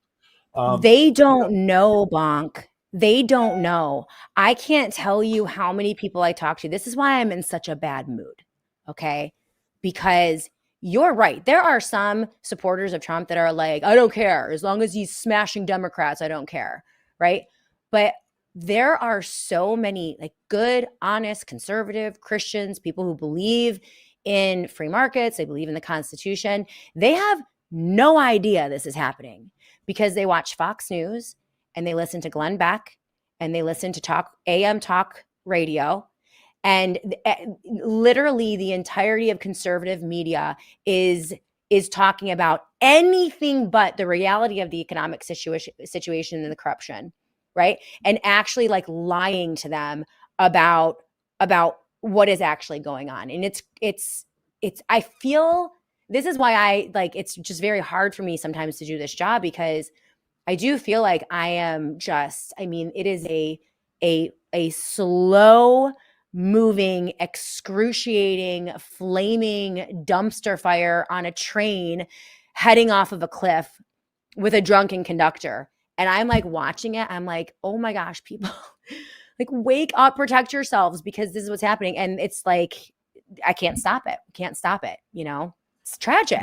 They don't know, Bonk. They don't know. I can't tell you how many people I talk to. This is why I'm in such a bad mood. Okay. Because you're right. There are some supporters of Trump that are like, I don't care. As long as he's smashing Democrats, I don't care. Right. But there are so many like good, honest, conservative Christians, people who believe in free markets, they believe in the Constitution. They have no idea this is happening because they watch Fox News and they listen to Glenn Beck and they listen to AM talk radio. And literally the entirety of conservative media is talking about anything but the reality of the economic situation and the corruption, right? And actually like lying to them about what is actually going on. And it's I feel, this is why it's just very hard for me sometimes to do this job, because I do feel like I am just, it is a slow moving, excruciating, flaming dumpster fire on a train heading off of a cliff with a drunken conductor. And I'm like watching it. I'm like, oh my gosh, people, like, wake up, protect yourselves, because this is what's happening. And it's like, I can't stop it. Can't stop it. It's tragic.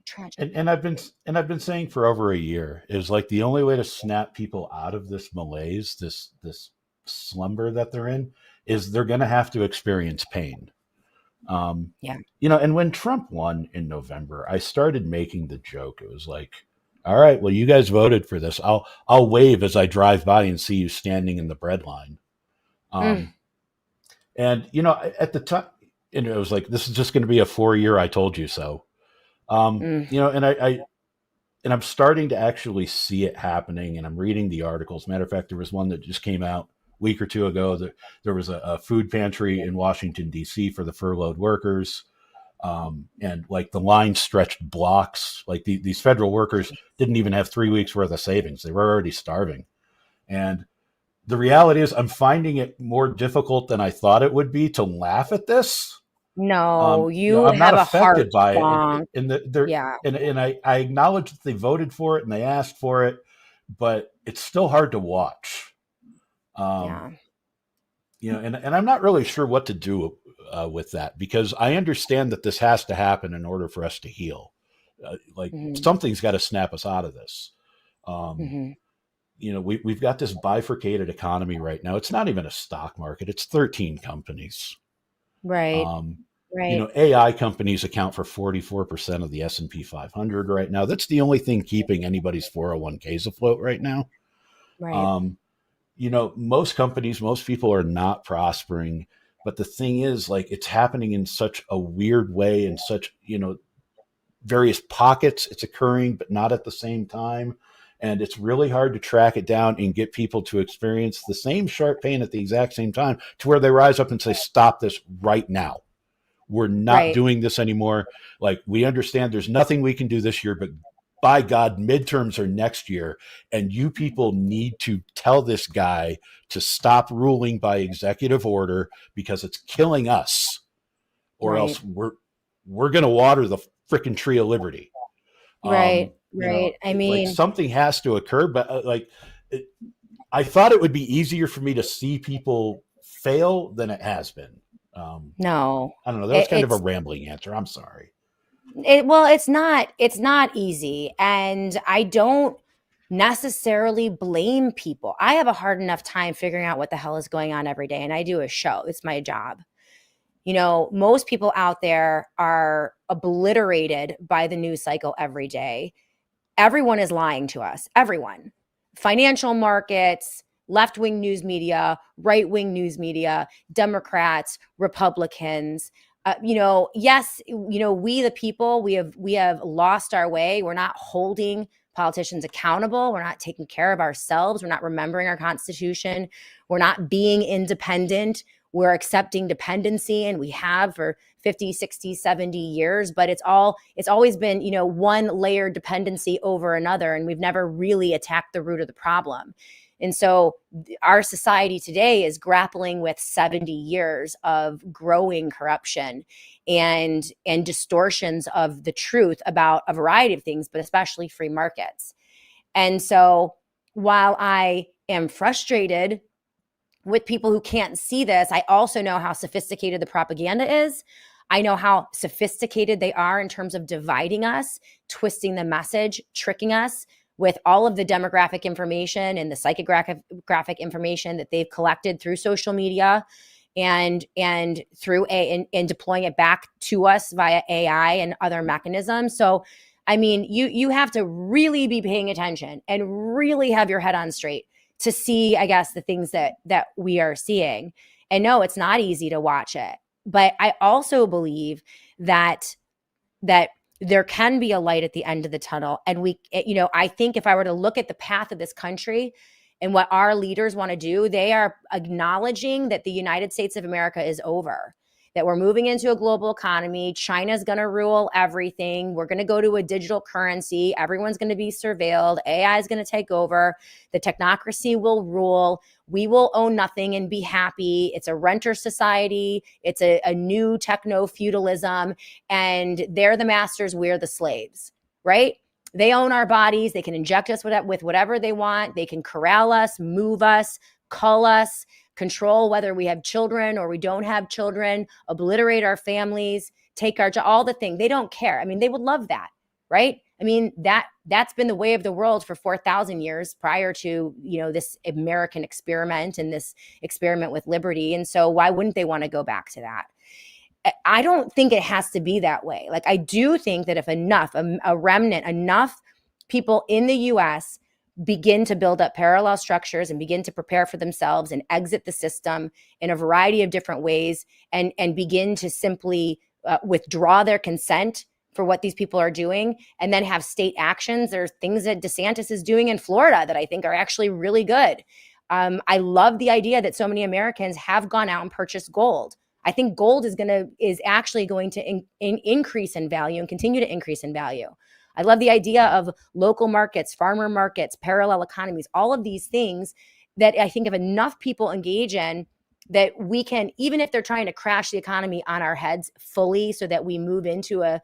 Tragic. And I've been saying for over a year is like the only way to snap people out of this malaise, this slumber that they're in, is they're going to have to experience pain. And when Trump won in November, I started making the joke. It was like, all right, well, you guys voted for this. I'll wave as I drive by and see you standing in the bread line. And, at the time, and it was like, this is just going to be a 4-year I told you so. And I'm starting to actually see it happening, and I'm reading the articles. Matter of fact, there was one that just came out a week or two ago that there was a food pantry in Washington, D.C. for the furloughed workers. And like the line stretched blocks, like these federal workers didn't even have 3 weeks worth of savings. They were already starving. And the reality is I'm finding it more difficult than I thought it would be to laugh at this. No, I'm have not a affected by heart it. And I acknowledge that they voted for it and they asked for it, but it's still hard to watch. And I'm not really sure what to do with that, because I understand that this has to happen in order for us to heal. Something's got to snap us out of this. We've got this bifurcated economy right now. It's not even a stock market. It's 13 companies. Right. Right. AI companies account for 44% of the S&P 500 right now. That's the only thing keeping anybody's 401ks afloat right now. Right. Most companies, most people are not prospering. But the thing is, like, it's happening in such a weird way, in such, various pockets. It's occurring, but not at the same time. And it's really hard to track it down and get people to experience the same sharp pain at the exact same time, to where they rise up and say, stop this right now. We're not doing this anymore. Like, we understand there's nothing we can do this year, but by God, midterms are next year. And you people need to tell this guy to stop ruling by executive order, because it's killing us, or else we're going to water the freaking tree of liberty. Right. Something has to occur, but I thought it would be easier for me to see people fail than it has been. No, I don't know. That was kind of a rambling answer. I'm sorry. It's not easy. And I don't necessarily blame people. I have a hard enough time figuring out what the hell is going on every day, and I do a show. It's my job. You know, most people out there are obliterated by the news cycle every day. Everyone is lying to us. Everyone. Financial markets, left-wing news media, right-wing news media, Democrats, Republicans. Yes, we the people, we have lost our way. We're not holding politicians accountable. We're not taking care of ourselves. We're not remembering our Constitution. We're not being independent. We're accepting dependency, and we have for 50, 60, 70 years, but it's always been, one layered dependency over another, and we've never really attacked the root of the problem. And so our society today is grappling with 70 years of growing corruption and distortions of the truth about a variety of things, but especially free markets. And so while I am frustrated with people who can't see this, I also know how sophisticated the propaganda is. I know how sophisticated they are in terms of dividing us, twisting the message, tricking us with all of the demographic information and the psychographic information that they've collected through social media and through and deploying it back to us via AI and other mechanisms. So, I mean, you have to really be paying attention and really have your head on straight to see, I guess, the things that we are seeing. And no, it's not easy to watch it. But I also believe that there can be a light at the end of the tunnel. And I think if I were to look at the path of this country and what our leaders want to do, they are acknowledging that the United States of America is over, that we're moving into a global economy. China's going to rule everything. We're going to go to a digital currency. Everyone's going to be surveilled. AI is going to take over. The technocracy will rule. We will own nothing and be happy. It's a renter society. It's a new techno-feudalism. And they're the masters. We're the slaves, right? They own our bodies. They can inject us with whatever they want. They can corral us, move us, cull us, control whether we have children or we don't have children, obliterate our families, take our job, all the things. They don't care. I mean, they would love that, right? I mean, that's been the way of the world for 4,000 years prior to, this American experiment and this experiment with liberty. And so why wouldn't they want to go back to that? I don't think it has to be that way. Like, I do think that if enough people in the US begin to build up parallel structures and begin to prepare for themselves and exit the system in a variety of different ways and begin to simply withdraw their consent for what these people are doing and then have state actions. There's things that DeSantis is doing in Florida that I think are actually really good. I love the idea that so many Americans have gone out and purchased gold. I think gold is actually going to increase in value and continue to increase in value. I love the idea of local markets, farmer markets, parallel economies, all of these things that I think if enough people engage in, that we can, even if they're trying to crash the economy on our heads fully so that we move into a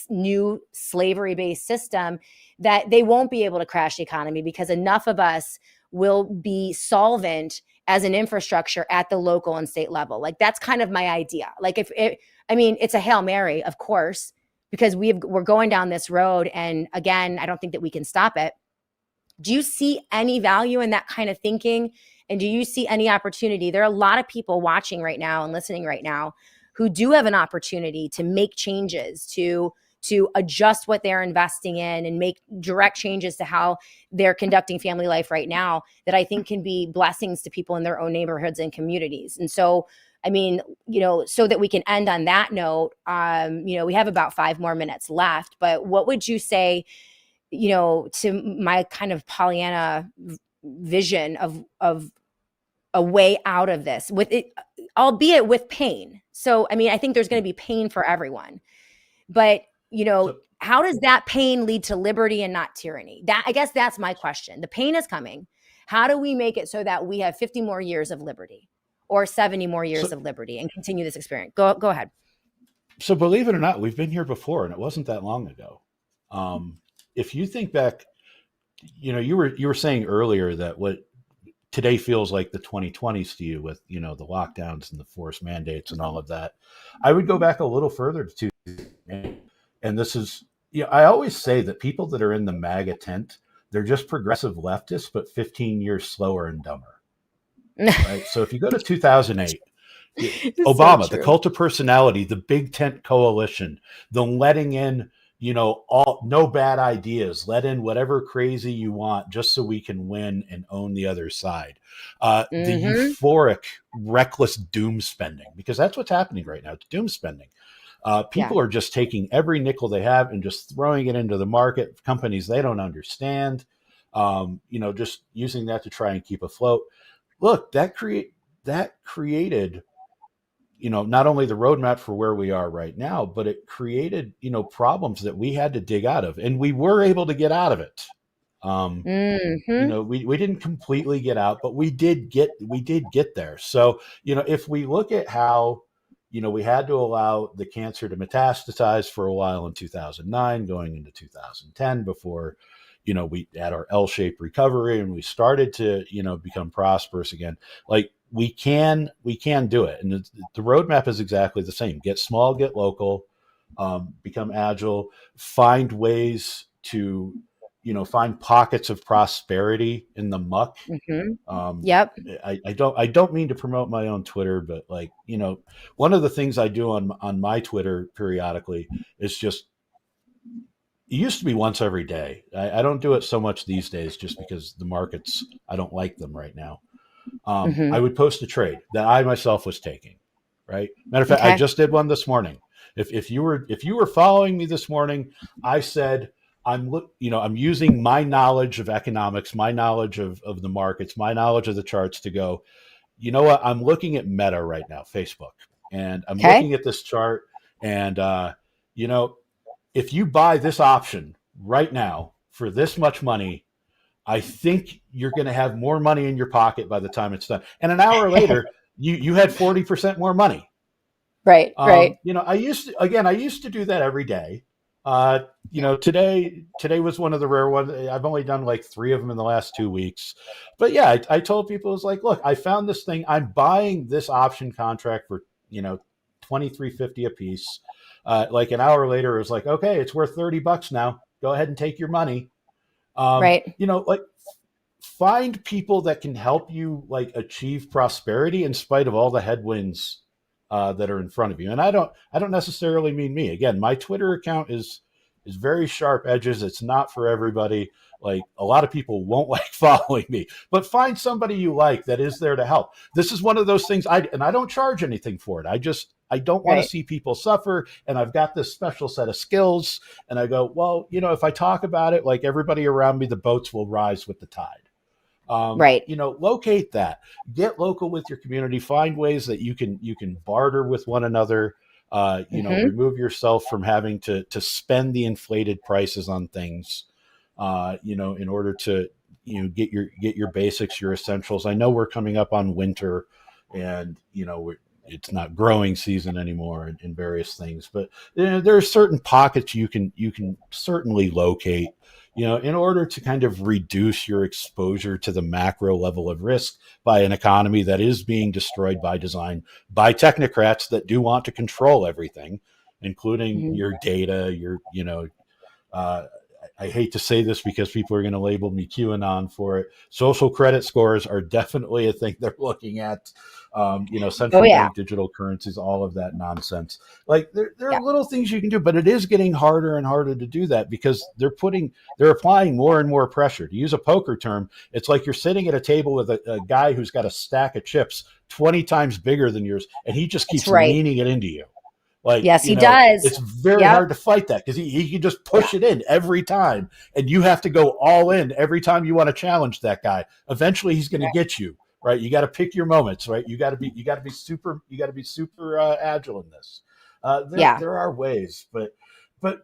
new slavery-based system, that they won't be able to crash the economy because enough of us will be solvent as an infrastructure at the local and state level. Like, that's kind of my idea. Like, it's a Hail Mary, of course, because we're going down this road. And again, I don't think that we can stop it. Do you see any value in that kind of thinking? And do you see any opportunity? There are a lot of people watching right now and listening right now who do have an opportunity to make changes, to adjust what they're investing in and make direct changes to how they're conducting family life right now that I think can be blessings to people in their own neighborhoods and communities. And so, I mean, so that we can end on that note, we have about 5 more minutes left, but what would you say, to my kind of Pollyanna vision of a way out of this, with it, albeit with pain? So, I mean, I think there's going to be pain for everyone, but, how does that pain lead to liberty and not tyranny? I guess that's my question. The pain is coming. How do we make it so that we have 50 more years of liberty or 70 more years of liberty and continue this experience? Go ahead. So believe it or not, we've been here before, and it wasn't that long ago. If you think back, you were saying earlier that what today feels like the 2020s to you with, the lockdowns and the forced mandates and all of that. I would go back a little further to, and this is, I always say that people that are in the MAGA tent They're just progressive leftists, but 15 years slower and dumber. Right. So if you go to 2008, Obama, So the true. cult of personality, the big tent coalition, the letting in, all no bad ideas, let in whatever crazy you want just so we can win and own the other side. The euphoric, reckless doom spending, because that's what's happening right now. It's doom spending. People are just taking every nickel they have and just throwing it into the market, companies they don't understand, just using that to try and keep afloat. Look, that created, not only the roadmap for where we are right now, but it created, problems that we had to dig out of, and we were able to get out of it. We didn't completely get out, but we did get there. So, if we look at how, we had to allow the cancer to metastasize for a while in 2009, going into 2010 before, we had our L-shaped recovery and we started to, become prosperous again. Like we can do it. And the roadmap is exactly the same. Get small, get local, become agile, find ways to, find pockets of prosperity in the muck. Yep. I don't mean to promote my own Twitter, but one of the things I do on my Twitter periodically is just, it used to be once every day. I don't do it so much these days just because the markets, I don't like them right now. I would post a trade that I myself was taking, right? Matter of fact, I just did one this morning. If you were following me this morning, I said, I'm using my knowledge of economics, my knowledge of the markets, my knowledge of the charts to go, you know what? I'm looking at Meta right now, Facebook, and I'm looking at this chart, and if you buy this option right now for this much money, I think you're going to have more money in your pocket by the time it's done. And an hour later, you had 40% more money. Right. Right. I used to do that every day. Today was one of the rare ones. I've only done like 3 of them in the last 2 weeks, but yeah, I told people, it was like, look, I found this thing. I'm buying this option contract for, $23.50 a piece. Like an hour later, it was like, okay, it's worth $30 now. Go ahead and take your money. Right. Find people that can help you achieve prosperity in spite of all the headwinds that are in front of you. And I don't necessarily mean me. Again, my Twitter account is very sharp edges. It's not for everybody. Like a lot of people won't like following me, but find somebody you like that is there to help. This is one of those things I don't charge anything for it. I don't want to see people suffer. And I've got this special set of skills. And I go, well, if I talk about it, like everybody around me, the boats will rise with the tide. Locate that, get local with your community, find ways that you can barter with one another, remove yourself from having to spend the inflated prices on things, in order to, get your basics, your essentials. I know we're coming up on winter and, it's not growing season anymore in various things, but there are certain pockets you can certainly locate, in order to kind of reduce your exposure to the macro level of risk by an economy that is being destroyed by design by technocrats that do want to control everything, including your data, I hate to say this because people are going to label me QAnon for it. Social credit scores are definitely a thing they're looking at. Central bank digital currencies, all of that nonsense. Like there are little things you can do, but it is getting harder and harder to do that because they're applying more and more pressure. To use a poker term, it's like you're sitting at a table with a guy who's got a stack of chips 20 times bigger than yours, and he just keeps leaning it into you. Like, yes, he does. It's very hard to fight that because he can just push it in every time, and you have to go all in every time you want to challenge that guy. Eventually, he's going to get you, right? You got to pick your moments, right? You got to be super agile in this. There are ways, but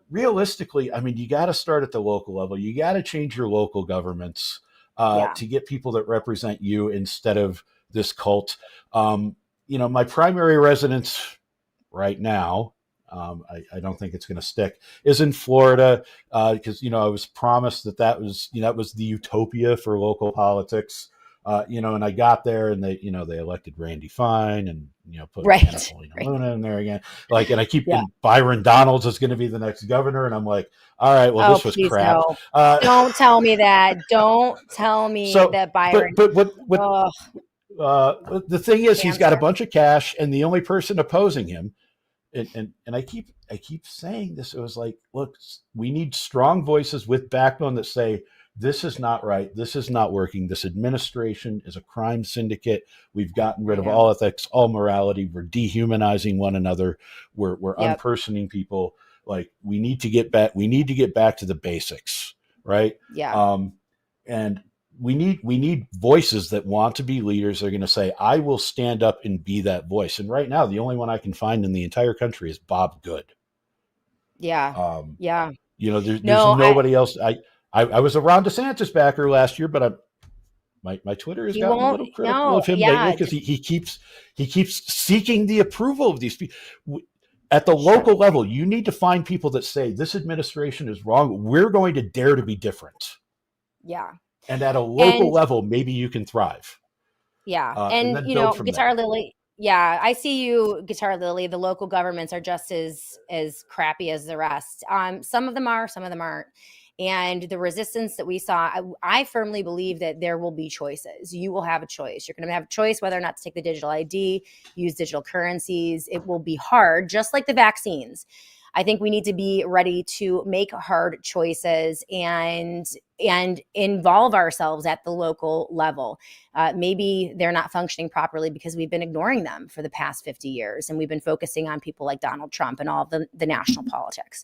realistically, I mean, you got to start at the local level. You got to change your local governments to get people that represent you instead of this cult. My primary residence right now, I don't think it's going to stick, is in Florida because I was promised that was the utopia for local politics. And I got there and they elected Randy Fine and, put Right. Anna Luna in there again. And I keep, and Byron Donalds is going to be the next governor. And I'm like, all right, well, this was crap. No. Don't tell me that. Don't tell me that Byron. But the thing is, he's got a bunch of cash, and the only person opposing him, and I keep saying this. It was like, look, we need strong voices with backbone that say, this is not right. This is not working. This administration is a crime syndicate. We've gotten rid of all ethics, all morality. We're dehumanizing one another. We're unpersoning people. Like, we need to get back. We need to get back to the basics, right? Yeah. And we need voices that want to be leaders. They're going to say, I will stand up and be that voice. And right now, the only one I can find in the entire country is Bob Good. Yeah. There's nobody else. I was a Ron DeSantis backer last year, but my Twitter has gotten a little critical of him lately because he keeps seeking the approval of these people. At the local level, you need to find people that say this administration is wrong. We're going to dare to be different. Yeah. And at a local level, maybe you can thrive. Yeah. And Guitar Lily. Yeah, I see you, Guitar Lily. The local governments are just as crappy as the rest. Some of them are, some of them aren't. And the resistance that we saw, I firmly believe that there will be choices. You will have a choice. You're going to have a choice whether or not to take the digital ID, use digital currencies. It will be hard, just like the vaccines. I think we need to be ready to make hard choices and involve ourselves at the local level. Maybe they're not functioning properly because we've been ignoring them for the past 50 years. And we've been focusing on people like Donald Trump and all the national politics.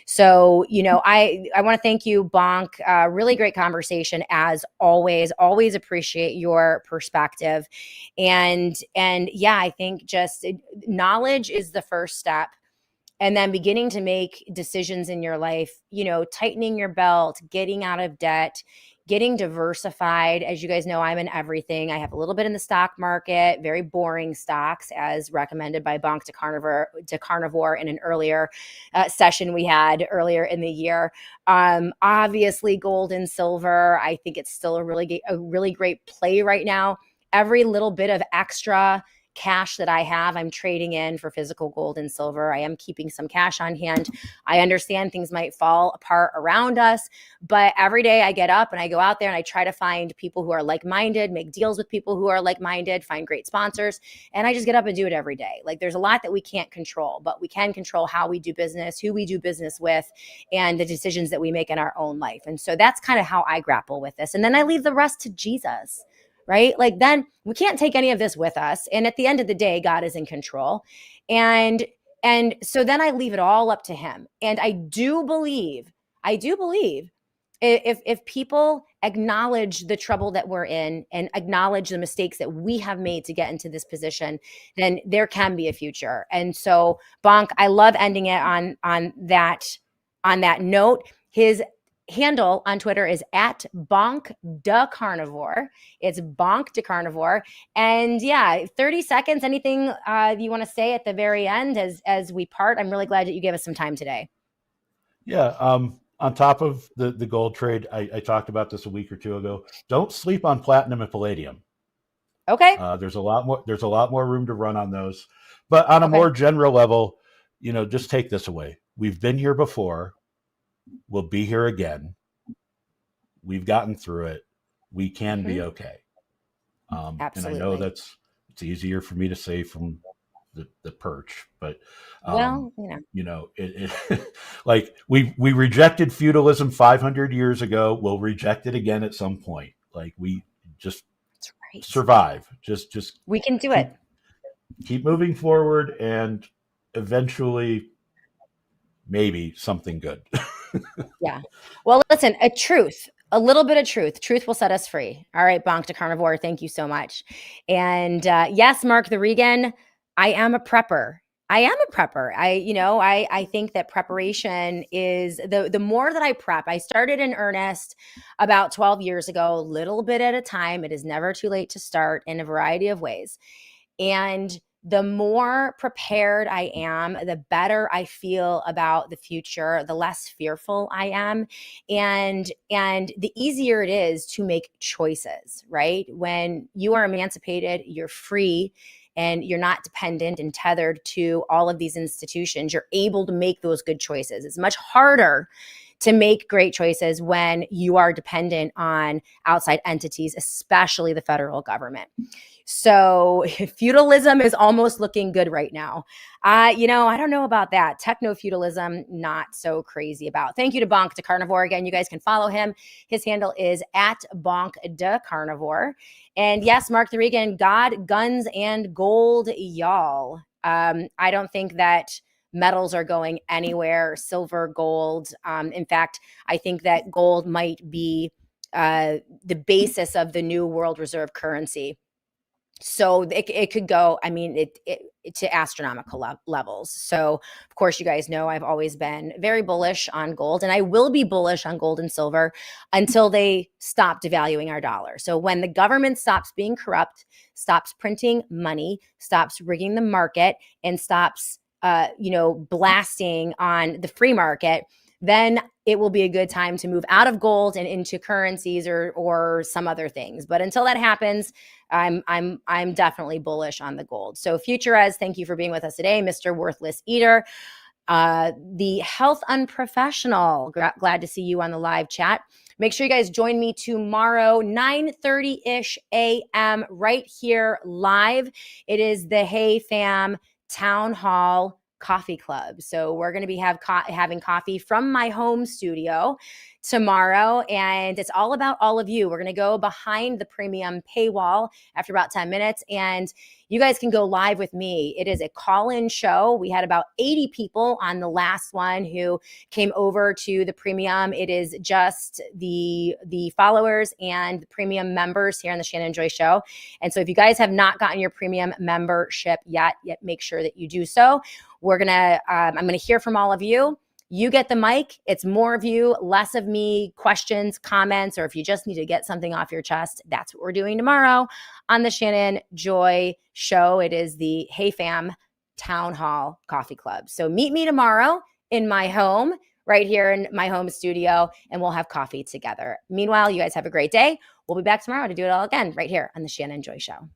So, I want to thank you, Bonk. Really great conversation as always. Always appreciate your perspective. And yeah, I think just knowledge is the first step. And then beginning to make decisions in your life, tightening your belt, getting out of debt, getting diversified. As you guys know, I'm in everything. I have a little bit in the stock market, very boring stocks as recommended by Bonk DaCarnivore in an earlier session we had earlier in the year. Obviously, gold and silver. I think it's still a really great play right now. Every little bit of extra cash that I have, I'm trading in for physical gold and silver. I am keeping some cash on hand. I understand things might fall apart around us, but every day I get up and I go out there and I try to find people who are like-minded, make deals with people who are like-minded, find great sponsors. And I just get up and do it every day. Like, there's a lot that we can't control, but we can control how we do business, who we do business with, and the decisions that we make in our own life. And so that's kind of how I grapple with this. And then I leave the rest to Jesus. Right? Like, then we can't take any of this with us. And at the end of the day, God is in control. And so then I leave it all up to him. And I do believe if people acknowledge the trouble that we're in and acknowledge the mistakes that we have made to get into this position, then there can be a future. And so, Bonk, I love ending it on that note. His handle on Twitter is at Bonk DaCarnivore. It's Bonk DaCarnivore. And yeah, 30 seconds, anything you want to say at the very end as we part? I'm really glad that you gave us some time today. Yeah. On top of the gold trade, I talked about this a week or two ago. Don't sleep on platinum and palladium. Okay. There's a lot more room to run on those. But on a more general level, just take this away. We've been here before. We'll be here again. We've gotten through it. We can be okay. Absolutely. And I know it's easier for me to say from the perch, but like we rejected feudalism 500 years ago. We'll reject it again at some point. Like, we just survive. Just we can do it. Keep moving forward, and eventually, maybe something good. Yeah. Well, listen, a little bit of truth will set us free. All right, Bonk DaCarnivore, thank you so much. And yes, Mark the Regan, I am a prepper. I think that preparation is the more that I prep. I started in earnest about 12 years ago, little bit at a time. It is never too late to start in a variety of ways. And the more prepared I am, the better I feel about the future, the less fearful I am. And the easier it is to make choices, right? When you are emancipated, you're free, and you're not dependent and tethered to all of these institutions, you're able to make those good choices. It's much harder to make great choices when you are dependent on outside entities, especially the federal government. So feudalism is almost looking good right now. I don't know about that. Techno-feudalism, not so crazy about. Thank you to Bonk DaCarnivore. Again, you guys can follow him. His handle is @Bonk DaCarnivore. And yes, Mark the Regan, God, guns, and gold, y'all. I don't think that metals are going anywhere, silver, gold. In fact, I think that gold might be the basis of the new world reserve currency. So it could go, to astronomical levels. So of course, you guys know I've always been very bullish on gold, and I will be bullish on gold and silver until they stop devaluing our dollar. So when the government stops being corrupt, stops printing money, stops rigging the market, and stops blasting on the free market, then it will be a good time to move out of gold and into currencies or some other things. But until that happens, I'm definitely bullish on the gold. So Futurez, thank you for being with us today, Mr. Worthless Eater. The Health Unprofessional, glad to see you on the live chat. Make sure you guys join me tomorrow, 9:30-ish a.m. right here live. It is the Hey Fam Town Hall Coffee Club. So we're going to be having coffee from my home studio tomorrow, and it's all about all of you. We're going to go behind the premium paywall after about 10 minutes, and you guys can go live with me. It is a call-in show. We had about 80 people on the last one who came over to the premium. It is just the followers and the premium members here on the Shannon Joy Show. And so if you guys have not gotten your premium membership yet, make sure that you do so. I'm going to hear from all of you. You get the mic. It's more of you, less of me, questions, comments, or if you just need to get something off your chest, that's what we're doing tomorrow on the Shannon Joy Show. It is the Hey Fam Town Hall Coffee Club. So meet me tomorrow in my home, right here in my home studio, and we'll have coffee together. Meanwhile, you guys have a great day. We'll be back tomorrow to do it all again right here on the Shannon Joy Show.